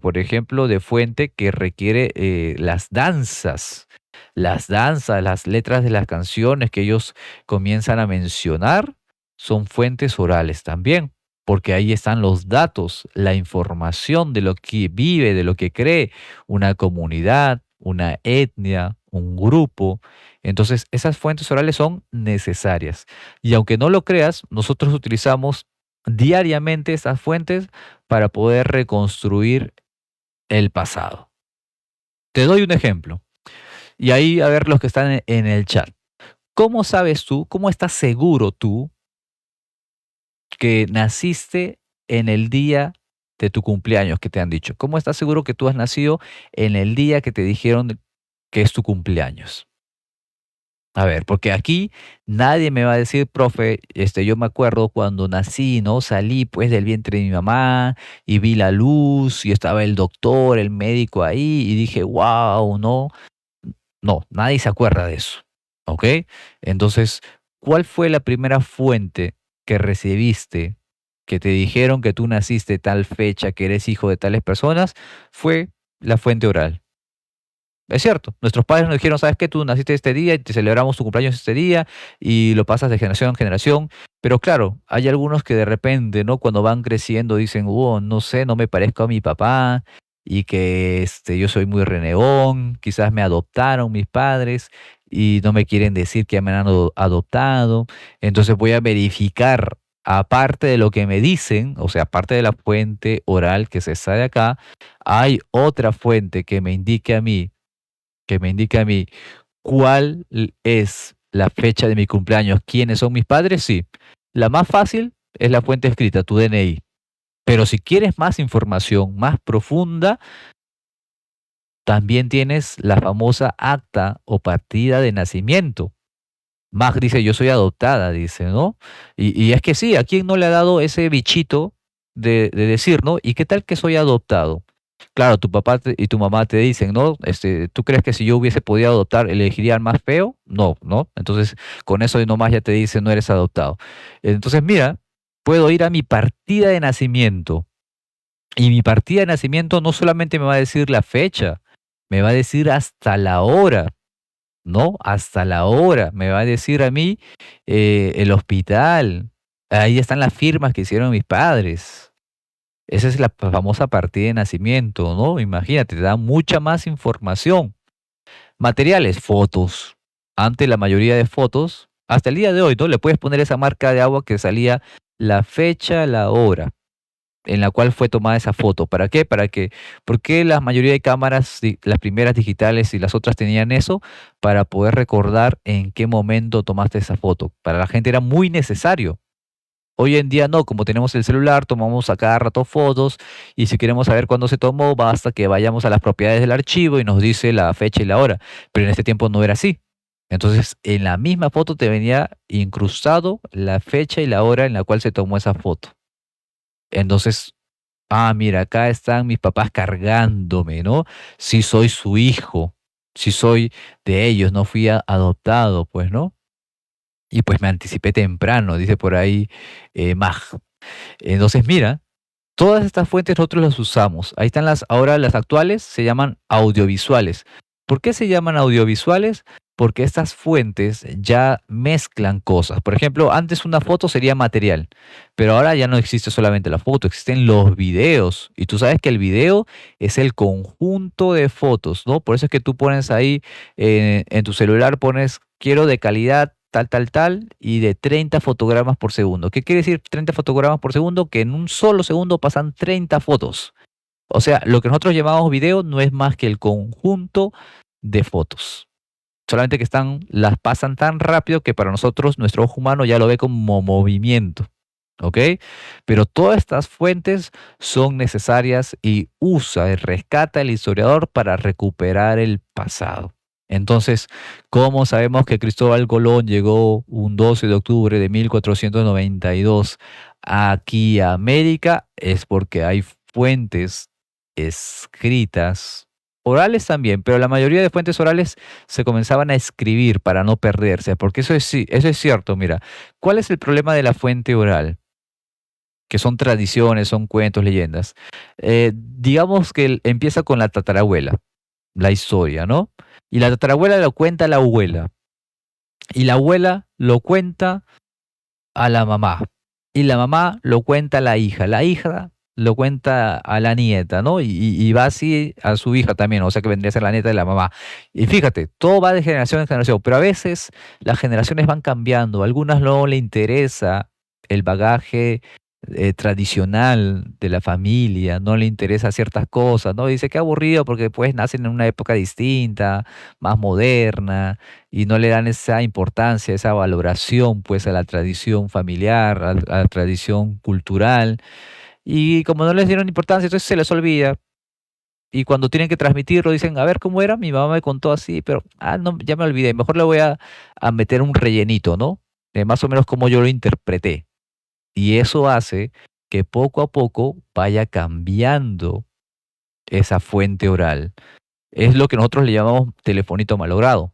por ejemplo, de fuente que requiere las danzas. Las danzas, las letras de las canciones que ellos comienzan a mencionar son fuentes orales también, porque ahí están los datos, la información de lo que vive, de lo que cree una comunidad, una etnia, un grupo. Entonces, esas fuentes orales son necesarias. Y aunque no lo creas, nosotros utilizamos diariamente esas fuentes para poder reconstruir el pasado. Te doy un ejemplo. Y ahí a ver los que están en el chat. ¿Cómo sabes tú, cómo estás seguro tú que naciste en el día de tu cumpleaños que te han dicho? ¿Cómo estás seguro que tú has nacido en el día que te dijeron que es tu cumpleaños? A ver, porque aquí nadie me va a decir, profe, yo me acuerdo cuando nací, ¿no? Salí pues del vientre de mi mamá y vi la luz y estaba el doctor, el médico ahí y dije, wow, ¿no? No, nadie se acuerda de eso. ¿Ok? Entonces, ¿cuál fue la primera fuente que recibiste que te dijeron que tú naciste tal fecha, que eres hijo de tales personas? Fue la fuente oral. Es cierto, nuestros padres nos dijeron, sabes que tú naciste este día y te celebramos tu cumpleaños este día y lo pasas de generación en generación, pero claro, hay algunos que de repente, ¿no? Cuando van creciendo dicen, no sé, no me parezco a mi papá y que yo soy muy renegón, quizás me adoptaron mis padres y no me quieren decir que me han adoptado, entonces voy a verificar, aparte de lo que me dicen, o sea, aparte de la fuente oral que se está de acá, hay otra fuente que me indique a mí cuál es la fecha de mi cumpleaños, quiénes son mis padres, sí. La más fácil es la fuente escrita, tu DNI. Pero si quieres más información más profunda, también tienes la famosa acta o partida de nacimiento. Mag dice, yo soy adoptada, dice, ¿no? Y es que sí, ¿a quién no le ha dado ese bichito de decir, ¿no? ¿Y qué tal que soy adoptado? Claro, tu papá y tu mamá te dicen, ¿no? ¿Tú crees que si yo hubiese podido adoptar, elegiría al más feo? No, ¿no? Entonces, con eso nomás ya te dicen, no eres adoptado. Entonces, mira, puedo ir a mi partida de nacimiento. Y mi partida de nacimiento no solamente me va a decir la fecha, me va a decir hasta la hora. ¿No? Hasta la hora, me va a decir a mí el hospital. Ahí están las firmas que hicieron mis padres. Esa es la famosa partida de nacimiento, ¿no? Imagínate, te da mucha más información. Materiales, fotos. Antes la mayoría de fotos, hasta el día de hoy, ¿no? Le puedes poner esa marca de agua que salía la fecha, la hora en la cual fue tomada esa foto. ¿Para qué? ¿Por qué la mayoría de cámaras, las primeras digitales y las otras tenían eso? Para poder recordar en qué momento tomaste esa foto. Para la gente era muy necesario. Hoy en día no, como tenemos el celular, tomamos a cada rato fotos y si queremos saber cuándo se tomó, basta que vayamos a las propiedades del archivo y nos dice la fecha y la hora. Pero en este tiempo no era así. Entonces, en la misma foto te venía incrustado la fecha y la hora en la cual se tomó esa foto. Entonces, mira, acá están mis papás cargándome, ¿no? Si soy su hijo, si soy de ellos, no fui adoptado, pues, ¿no? Y pues me anticipé temprano, dice por ahí Mag. Entonces, mira, todas estas fuentes nosotros las usamos. Ahí están ahora las actuales se llaman audiovisuales. ¿Por qué se llaman audiovisuales? Porque estas fuentes ya mezclan cosas. Por ejemplo, antes una foto sería material, pero ahora ya no existe solamente la foto, existen los videos. Y tú sabes que el video es el conjunto de fotos, ¿no? Por eso es que tú pones ahí en tu celular, pones quiero de calidad tal, tal, tal, y de 30 fotogramas por segundo. ¿Qué quiere decir 30 fotogramas por segundo? Que en un solo segundo pasan 30 fotos. O sea, lo que nosotros llamamos video no es más que el conjunto de fotos. Solamente que las pasan tan rápido que para nosotros, nuestro ojo humano ya lo ve como movimiento. ¿Ok? Pero todas estas fuentes son necesarias y rescata el historiador para recuperar el pasado. Entonces, ¿cómo sabemos que Cristóbal Colón llegó un 12 de octubre de 1492 aquí a América? Es porque hay fuentes escritas, orales también, pero la mayoría de fuentes orales se comenzaban a escribir para no perderse, porque eso es, sí, eso es cierto, mira, ¿cuál es el problema de la fuente oral? Que son tradiciones, son cuentos, leyendas. Digamos que empieza con la tatarabuela, la historia, ¿no? Y la tatarabuela lo cuenta a la abuela. Y la abuela lo cuenta a la mamá. Y la mamá lo cuenta a la hija. La hija lo cuenta a la nieta, ¿no? Y va así a su hija también, o sea que vendría a ser la nieta de la mamá. Y fíjate, todo va de generación en generación, pero a veces las generaciones van cambiando. A algunas no le interesa el bagaje tradicional de la familia, no le interesa ciertas cosas, ¿no? Dice que aburrido porque pues nacen en una época distinta, más moderna, y no le dan esa importancia, esa valoración pues a la tradición familiar, a la tradición cultural, y como no les dieron importancia, entonces se les olvida. Y cuando tienen que transmitirlo, dicen, a ver cómo era, mi mamá me contó así, pero, no, ya me olvidé, mejor le voy a meter un rellenito, ¿no? De más o menos como yo lo interpreté. Y eso hace que poco a poco vaya cambiando esa fuente oral. Es lo que nosotros le llamamos telefonito malogrado,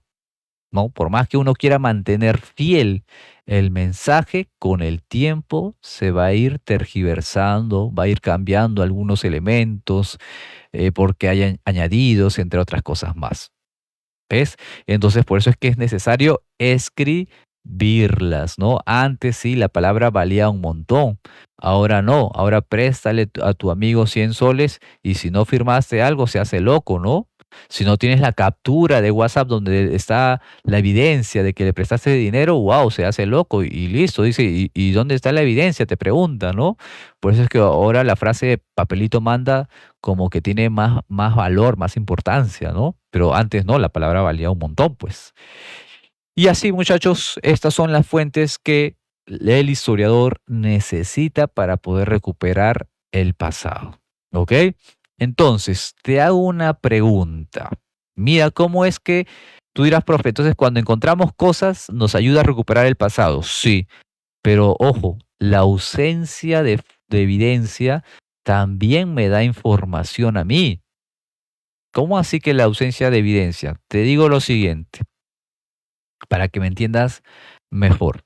¿no? Por más que uno quiera mantener fiel el mensaje, con el tiempo se va a ir tergiversando, va a ir cambiando algunos elementos, porque hayan añadidos, entre otras cosas más. ¿Ves? Entonces, por eso es que es necesario escribirlas, ¿no? Antes sí, la palabra valía un montón. Ahora no. Ahora préstale a tu amigo 100 soles y si no firmaste algo, se hace loco, ¿no? Si no tienes la captura de WhatsApp donde está la evidencia de que le prestaste dinero, wow, se hace loco y listo. Dice, ¿y dónde está la evidencia? Te pregunta, ¿no? Por eso es que ahora la frase papelito manda como que tiene más valor, más importancia, ¿no? Pero antes no, la palabra valía un montón, pues. Y así, muchachos, estas son las fuentes que el historiador necesita para poder recuperar el pasado. ¿Ok? Entonces, te hago una pregunta. Mira, ¿cómo es que tú dirás, profe? Entonces, cuando encontramos cosas, nos ayuda a recuperar el pasado. Sí, pero ojo, la ausencia de evidencia también me da información a mí. ¿Cómo así que la ausencia de evidencia? Te digo lo siguiente, para que me entiendas mejor.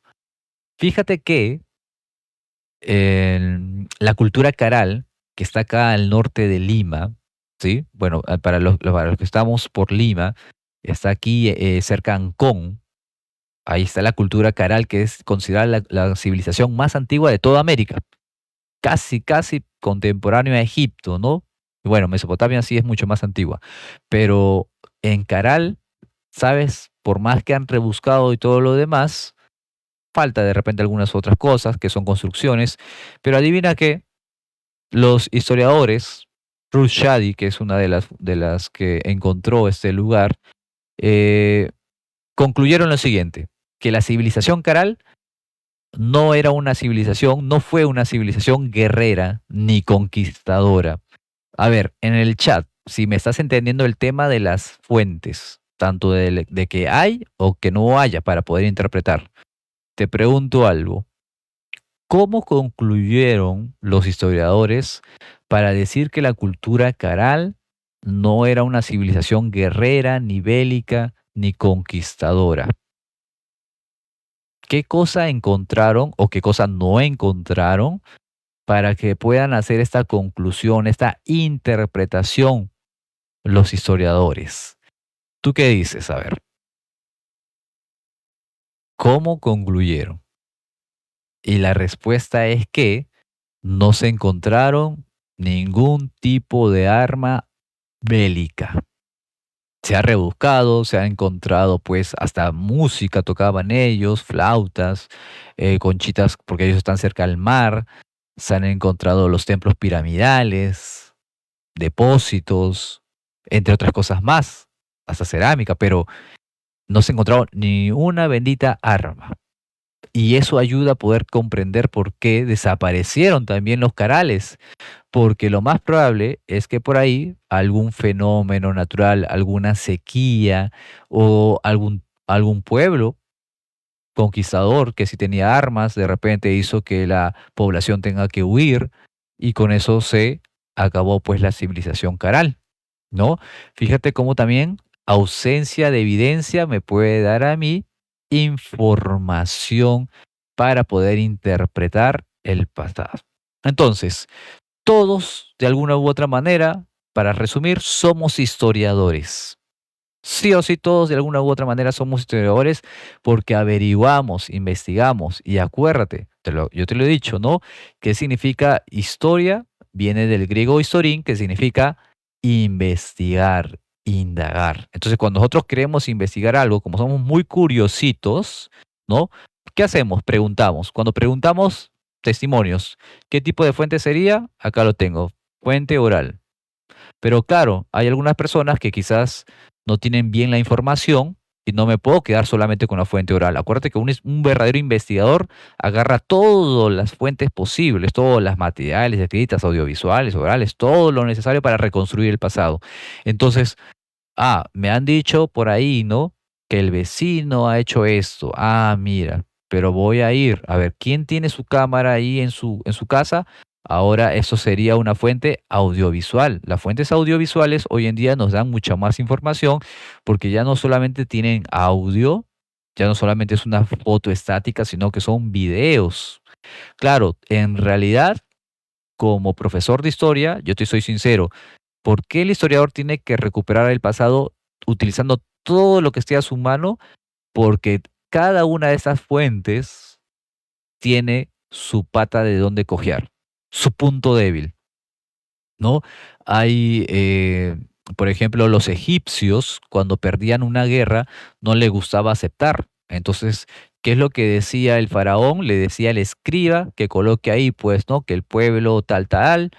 Fíjate que la cultura caral, que está acá al norte de Lima, ¿sí? Bueno, para los que estamos por Lima, está aquí cerca de Ancón. Ahí está la cultura caral, que es considerada la civilización más antigua de toda América. Casi contemporáneo a Egipto, ¿no? Y bueno, Mesopotamia sí es mucho más antigua. Pero en Caral, ¿sabes? Por más que han rebuscado y todo lo demás, falta de repente algunas otras cosas que son construcciones. Pero adivina qué, los historiadores, Ruth Shady, que es una de las que encontró este lugar, eh, concluyeron lo siguiente, que la civilización Caral no era una civilización, no fue una civilización guerrera ni conquistadora. A ver, en el chat, si me estás entendiendo el tema de las fuentes, tanto de que hay o que no haya para poder interpretar, te pregunto algo. ¿Cómo concluyeron los historiadores para decir que la cultura caral no era una civilización guerrera, ni bélica, ni conquistadora? ¿Qué cosa encontraron o qué cosa no encontraron para que puedan hacer esta conclusión, esta interpretación los historiadores? ¿Tú qué dices? A ver, ¿cómo concluyeron? Y la respuesta es que no se encontraron ningún tipo de arma bélica. Se ha rebuscado, se ha encontrado pues hasta música tocaban ellos, flautas, conchitas porque ellos están cerca al mar, se han encontrado los templos piramidales, depósitos, entre otras cosas más, hasta cerámica, pero no se encontró ni una bendita arma. Y eso ayuda a poder comprender por qué desaparecieron también los carales, porque lo más probable es que por ahí algún fenómeno natural, alguna sequía o algún pueblo conquistador que si tenía armas, de repente hizo que la población tenga que huir y con eso se acabó pues la civilización caral, ¿no? Fíjate cómo también ausencia de evidencia me puede dar a mí información para poder interpretar el pasado. Entonces, todos, de alguna u otra manera, para resumir, somos historiadores. Sí o sí, todos de alguna u otra manera somos historiadores porque averiguamos, investigamos y acuérdate, yo te lo he dicho, ¿no? ¿Qué significa historia? Viene del griego historin, que significa investigar, indagar. Entonces, cuando nosotros queremos investigar algo, como somos muy curiositos, ¿no? ¿Qué hacemos? Preguntamos. Cuando preguntamos testimonios, ¿qué tipo de fuente sería? Acá lo tengo, fuente oral. Pero claro, hay algunas personas que quizás no tienen bien la información y no me puedo quedar solamente con la fuente oral. Acuérdate que un verdadero investigador agarra todas las fuentes posibles, todos los materiales escritas, audiovisuales, orales, todo lo necesario para reconstruir el pasado. Entonces, me han dicho por ahí, ¿no? Que el vecino ha hecho esto. Mira, pero voy a ir a ver quién tiene su cámara ahí en su casa. Ahora eso sería una fuente audiovisual. Las fuentes audiovisuales hoy en día nos dan mucha más información porque ya no solamente tienen audio, ya no solamente es una foto estática, sino que son videos. Claro, en realidad, como profesor de historia, yo te soy sincero, ¿por qué el historiador tiene que recuperar el pasado utilizando todo lo que esté a su mano? Porque cada una de esas fuentes tiene su pata de dónde cojear, su punto débil, ¿no? Hay, por ejemplo, los egipcios, cuando perdían una guerra, no les gustaba aceptar. Entonces, ¿qué es lo que decía el faraón? Le decía al escriba que coloque ahí, pues, ¿no? Que el pueblo tal, tal,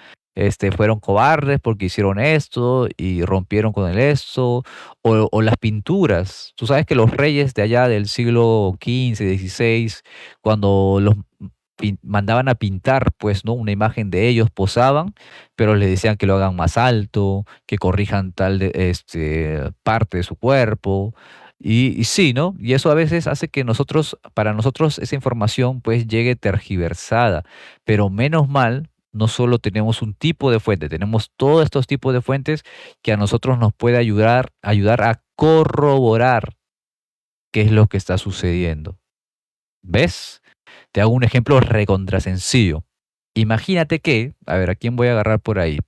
fueron cobardes porque hicieron esto y rompieron con el esto, o las pinturas. Tú sabes que los reyes de allá del siglo XV, XVI, cuando los mandaban a pintar, pues, ¿no? Una imagen de ellos, posaban, pero les decían que lo hagan más alto, que corrijan tal parte de su cuerpo. Y sí, ¿no? Y eso a veces hace que nosotros, para nosotros, esa información pues llegue tergiversada. Pero menos mal, no solo tenemos un tipo de fuente, tenemos todos estos tipos de fuentes que a nosotros nos puede ayudar a corroborar qué es lo que está sucediendo. ¿Ves? Te hago un ejemplo recontra sencillo. Imagínate que, a ver, ¿a quién voy a agarrar por ahí?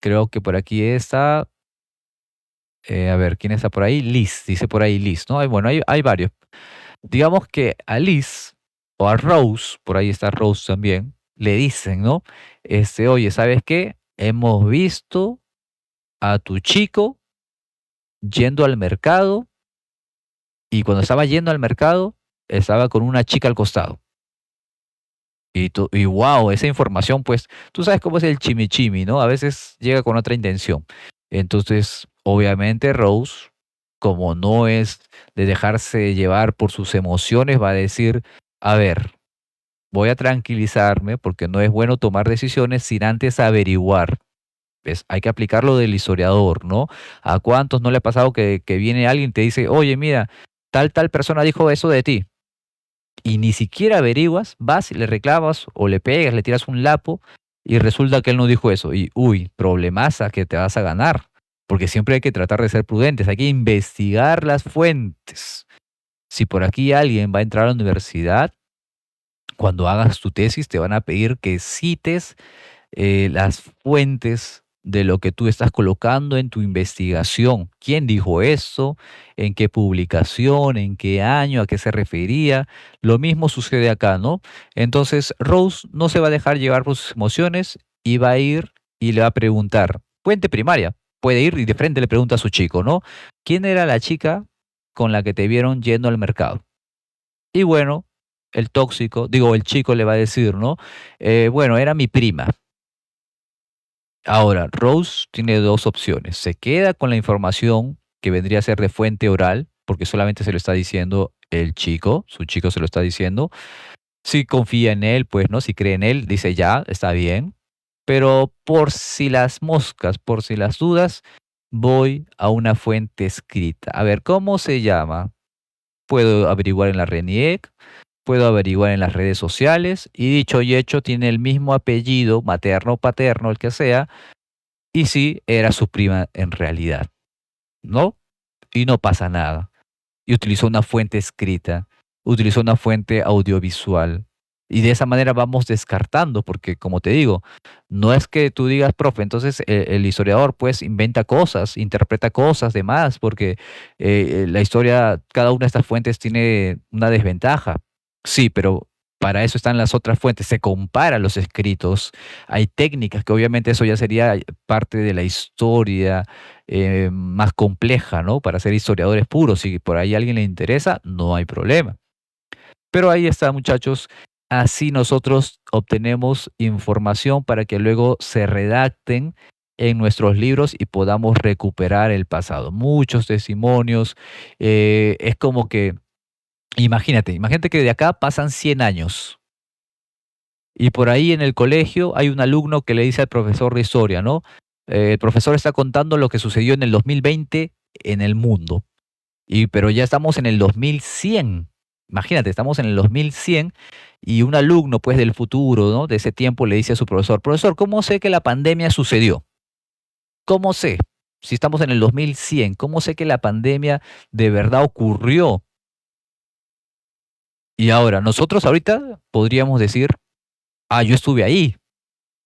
Creo que por aquí está, a ver, ¿quién está por ahí? Liz, dice por ahí Liz, ¿no? Bueno, hay varios. Digamos que a Liz o a Rose, por ahí está Rose también, le dicen, ¿no? Oye, ¿sabes qué? Hemos visto a tu chico yendo al mercado y cuando estaba yendo al mercado estaba con una chica al costado. Y wow, esa información, pues, tú sabes cómo es el chimichimi, ¿no? A veces llega con otra intención. Entonces, obviamente, Rose, como no es de dejarse llevar por sus emociones, va a decir, a ver, voy a tranquilizarme porque no es bueno tomar decisiones sin antes averiguar. Pues hay que aplicar lo del historiador, ¿no? ¿A cuántos no le ha pasado que viene alguien y te dice, oye, mira, tal persona dijo eso de ti? Y ni siquiera averiguas, vas y le reclamas o le pegas, le tiras un lapo y resulta que él no dijo eso. Y uy, problemaza que te vas a ganar, porque siempre hay que tratar de ser prudentes, hay que investigar las fuentes. Si por aquí alguien va a entrar a la universidad, cuando hagas tu tesis te van a pedir que cites las fuentes de lo que tú estás colocando en tu investigación. ¿Quién dijo eso? ¿En qué publicación? ¿En qué año? ¿A qué se refería? Lo mismo sucede acá, ¿no? Entonces, Rose no se va a dejar llevar por sus emociones y va a ir y le va a preguntar. Fuente primaria. Puede ir y de frente le pregunta a su chico, ¿no? ¿Quién era la chica con la que te vieron yendo al mercado? Y bueno, el tóxico, digo, el chico le va a decir, ¿no? Bueno, era mi prima. Ahora, Rose tiene dos opciones. Se queda con la información que vendría a ser de fuente oral, porque solamente se lo está diciendo el chico, su chico se lo está diciendo. Si confía en él, pues no, si cree en él, dice ya, está bien. Pero por si las moscas, por si las dudas, voy a una fuente escrita. A ver, ¿cómo se llama? Puedo averiguar en la RENIEC, puedo averiguar en las redes sociales, y dicho y hecho, tiene el mismo apellido, materno o paterno, el que sea, y sí, era su prima en realidad, ¿no? Y no pasa nada. Y utilizó una fuente escrita, utilizó una fuente audiovisual. Y de esa manera vamos descartando, porque como te digo, no es que tú digas, profe, entonces el historiador pues inventa cosas, interpreta cosas, demás, porque la historia, cada una de estas fuentes tiene una desventaja. Sí, pero para eso están las otras fuentes, se comparan los escritos, hay técnicas que obviamente eso ya sería parte de la historia más compleja, ¿no? Para ser historiadores puros, si por ahí a alguien le interesa, no hay problema. Pero ahí está, muchachos. Así nosotros obtenemos información para que luego se redacten en nuestros libros y podamos recuperar el pasado. Muchos testimonios. Es como que, imagínate que de acá pasan 100 años. Y por ahí en el colegio hay un alumno que le dice al profesor de historia, ¿no? El profesor está contando lo que sucedió en el 2020 en el mundo. Pero ya estamos en el 2100. Imagínate, estamos en el 2100 y un alumno pues del futuro, ¿no? De ese tiempo le dice a su profesor, profesor, ¿cómo sé que la pandemia sucedió? ¿Cómo sé? Si estamos en el 2100, ¿cómo sé que la pandemia de verdad ocurrió? Y ahora, nosotros ahorita podríamos decir, ah, yo estuve ahí.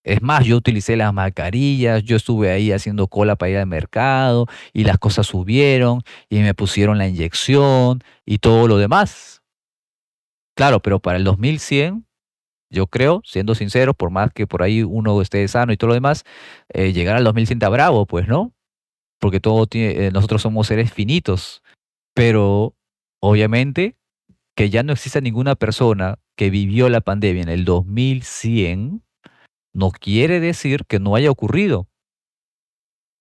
Es más, yo utilicé las mascarillas, yo estuve ahí haciendo cola para ir al mercado y las cosas subieron y me pusieron la inyección y todo lo demás. Claro, pero para el 2100, yo creo, siendo sincero, por más que por ahí uno esté sano y todo lo demás, llegar al 2100 está bravo, pues, ¿no? Porque nosotros somos seres finitos, pero obviamente que ya no exista ninguna persona que vivió la pandemia en el 2100 no quiere decir que no haya ocurrido.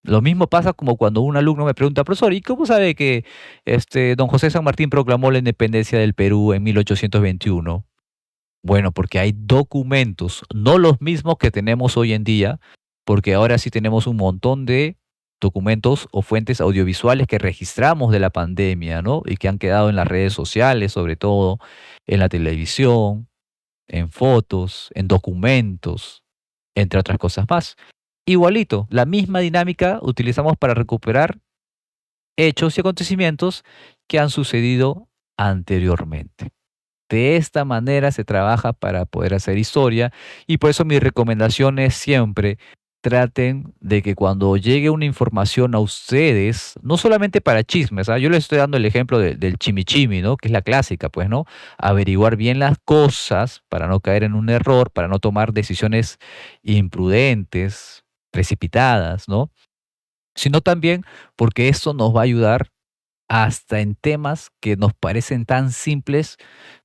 Lo mismo pasa como cuando un alumno me pregunta, profesor, ¿y cómo sabe que don José San Martín proclamó la independencia del Perú en 1821? Bueno, porque hay documentos, no los mismos que tenemos hoy en día, porque ahora sí tenemos un montón de documentos o fuentes audiovisuales que registramos de la pandemia, ¿no? Y que han quedado en las redes sociales, sobre todo en la televisión, en fotos, en documentos, entre otras cosas más. Igualito, la misma dinámica utilizamos para recuperar hechos y acontecimientos que han sucedido anteriormente. De esta manera se trabaja para poder hacer historia y por eso mi recomendación es siempre traten de que cuando llegue una información a ustedes, no solamente para chismes, yo les estoy dando el ejemplo del chimichimi, ¿no? Que es la clásica, pues, ¿no? Averiguar bien las cosas para no caer en un error, para no tomar decisiones imprudentes, precipitadas, ¿no? Sino también porque esto nos va a ayudar hasta en temas que nos parecen tan simples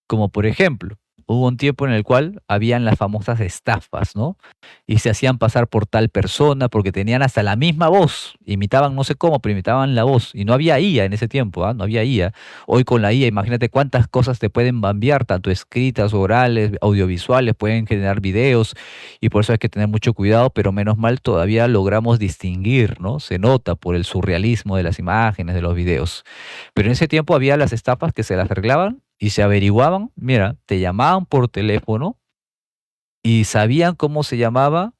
como por ejemplo, hubo un tiempo en el cual habían las famosas estafas, ¿no? Y se hacían pasar por tal persona porque tenían hasta la misma voz, imitaban no sé cómo, pero imitaban la voz. Y no había IA en ese tiempo, no había IA. Hoy con la IA, imagínate cuántas cosas te pueden cambiar, tanto escritas, orales, audiovisuales, pueden generar videos y por eso hay que tener mucho cuidado, pero menos mal todavía logramos distinguir, ¿no? Se nota por el surrealismo de las imágenes, de los videos. Pero en ese tiempo había las estafas que se las arreglaban y se averiguaban, mira, te llamaban por teléfono y sabían cómo se llamaba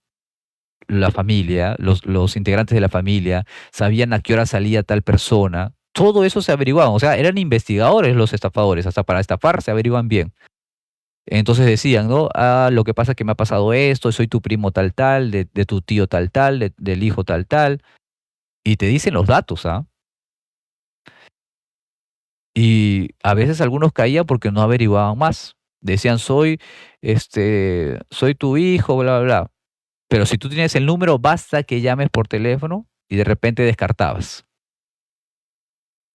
la familia, los integrantes de la familia, sabían a qué hora salía tal persona. Todo eso se averiguaban, o sea, eran investigadores los estafadores, hasta para estafar se averiguan bien. Entonces decían, ¿no? Ah, lo que pasa es que me ha pasado esto, soy tu primo tal tal, de tu tío tal tal, del hijo tal tal, y te dicen los datos, ¿ah? Y a veces algunos caían porque no averiguaban más. Decían, soy tu hijo, bla, bla, bla. Pero si tú tienes el número, basta que llames por teléfono y de repente descartabas.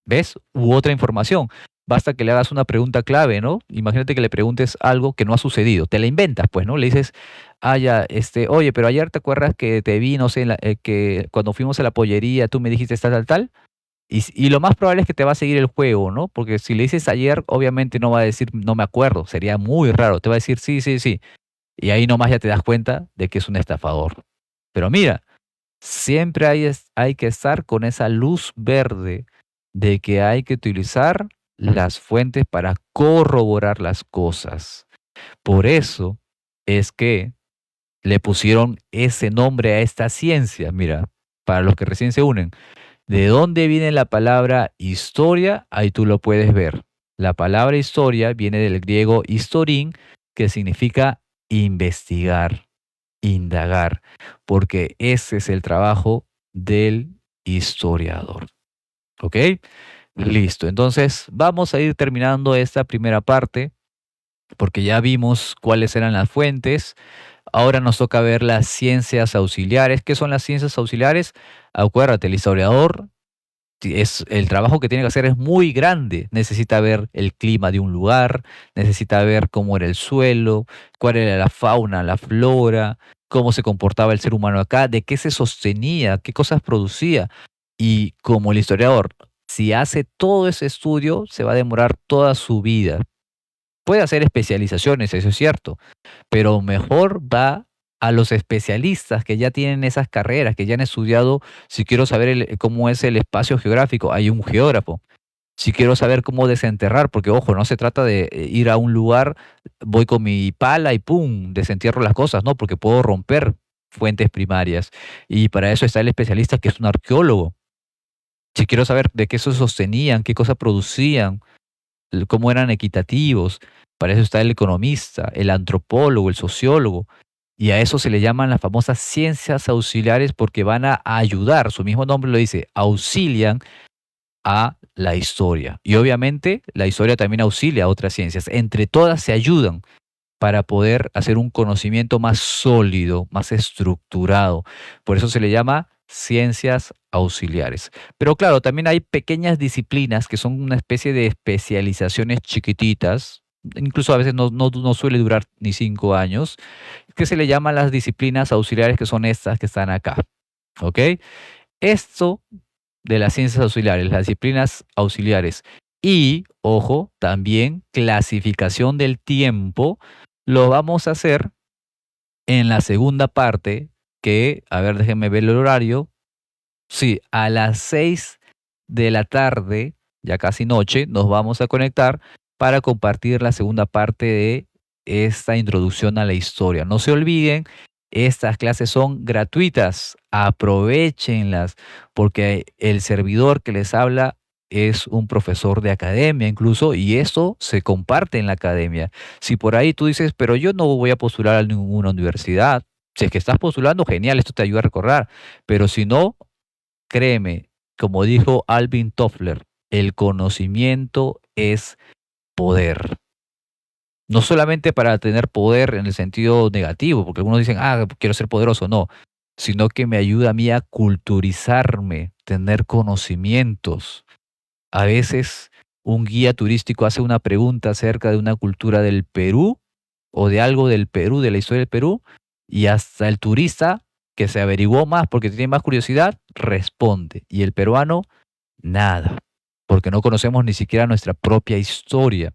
¿Ves? U otra información. Basta que le hagas una pregunta clave, ¿no? Imagínate que le preguntes algo que no ha sucedido. Te la inventas, pues, ¿no? Le dices, ah, ya, oye, pero ayer te acuerdas que te vi, no sé, que cuando fuimos a la pollería tú me dijiste tal, tal, tal. Y lo más probable es que te va a seguir el juego, ¿no? Porque si le dices ayer, obviamente no va a decir no me acuerdo, sería muy raro. Te va a decir sí, sí, sí. Y ahí nomás ya te das cuenta de que es un estafador. Pero mira, siempre hay que estar con esa luz verde de que hay que utilizar las fuentes para corroborar las cosas. Por eso es que le pusieron ese nombre a esta ciencia. Mira, para los que recién se unen. ¿De dónde viene la palabra historia? Ahí tú lo puedes ver. La palabra historia viene del griego historin, que significa investigar, indagar, porque ese es el trabajo del historiador. ¿Ok? Listo. Entonces, vamos a ir terminando esta primera parte, porque ya vimos cuáles eran las fuentes. Ahora nos toca ver las ciencias auxiliares. ¿Qué son las ciencias auxiliares? Acuérdate, el historiador el trabajo que tiene que hacer es muy grande. Necesita ver el clima de un lugar, necesita ver cómo era el suelo, cuál era la fauna, la flora, cómo se comportaba el ser humano acá, de qué se sostenía, qué cosas producía. Y como el historiador, si hace todo ese estudio, se va a demorar toda su vida. Puede hacer especializaciones, eso es cierto, pero mejor va a los especialistas que ya tienen esas carreras, que ya han estudiado, si quiero saber cómo es el espacio geográfico, hay un geógrafo. Si quiero saber cómo desenterrar, porque ojo, no se trata de ir a un lugar, voy con mi pala y pum, desentierro las cosas, no, porque puedo romper fuentes primarias. Y para eso está el especialista que es un arqueólogo. Si quiero saber de qué se sostenían, qué cosas producían, cómo eran equitativos, para eso está el economista, el antropólogo, el sociólogo. Y a eso se le llaman las famosas ciencias auxiliares porque van a ayudar, su mismo nombre lo dice, auxilian a la historia. Y obviamente la historia también auxilia a otras ciencias. Entre todas se ayudan para poder hacer un conocimiento más sólido, más estructurado. Por eso se le llama ciencias auxiliares. Pero claro, también hay pequeñas disciplinas que son una especie de especializaciones chiquititas, incluso a veces no suele durar ni 5 años, que se le llaman las disciplinas auxiliares, que son estas que están acá. ¿Ok? Esto de las ciencias auxiliares, las disciplinas auxiliares y, ojo, también clasificación del tiempo, lo vamos a hacer en la segunda parte que, a ver, déjenme ver el horario. Sí, a las 6 de la tarde, ya casi noche, nos vamos a conectar para compartir la segunda parte de esta introducción a la historia. No se olviden, estas clases son gratuitas, aprovéchenlas, porque el servidor que les habla es un profesor de academia incluso, y eso se comparte en la academia. Si por ahí tú dices, pero yo no voy a postular a ninguna universidad, si es que estás postulando, genial, esto te ayuda a recordar, pero si no, créeme, como dijo Alvin Toffler, el conocimiento es poder. No solamente para tener poder en el sentido negativo, porque algunos dicen, quiero ser poderoso, no, sino que me ayuda a mí a culturizarme, tener conocimientos. A veces un guía turístico hace una pregunta acerca de una cultura del Perú o de algo del Perú, de la historia del Perú, y hasta el turista que se averiguó más porque tiene más curiosidad, responde. Y el peruano, nada, porque no conocemos ni siquiera nuestra propia historia.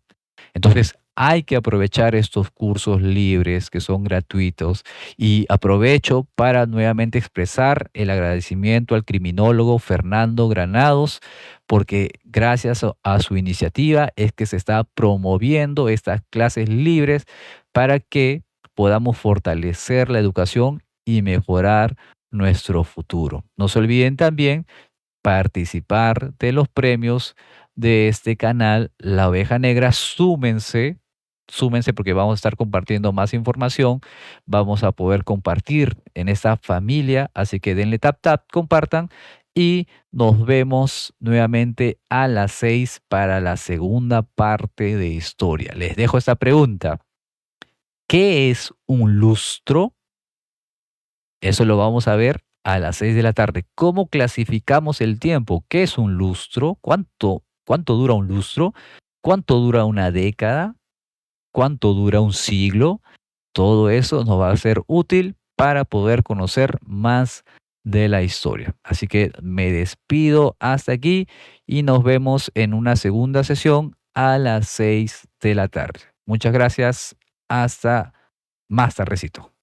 Entonces, hay que aprovechar estos cursos libres que son gratuitos y aprovecho para nuevamente expresar el agradecimiento al criminólogo Fernando Granados, porque gracias a su iniciativa es que se está promoviendo estas clases libres para que podamos fortalecer la educación y mejorar nuestro futuro. No se olviden también participar de los premios de este canal, La Oveja Negra. Súmense porque vamos a estar compartiendo más información, vamos a poder compartir en esta familia, así que denle tap tap, compartan y nos vemos nuevamente a las 6 para la segunda parte de historia. Les dejo esta pregunta. ¿Qué es un lustro? Eso lo vamos a ver a las 6 de la tarde. ¿Cómo clasificamos el tiempo? ¿Qué es un lustro? ¿Cuánto dura un lustro? ¿Cuánto dura una década? ¿Cuánto dura un siglo? Todo eso nos va a ser útil para poder conocer más de la historia. Así que me despido hasta aquí y nos vemos en una segunda sesión a las 6 de la tarde. Muchas gracias. Hasta más tardecito.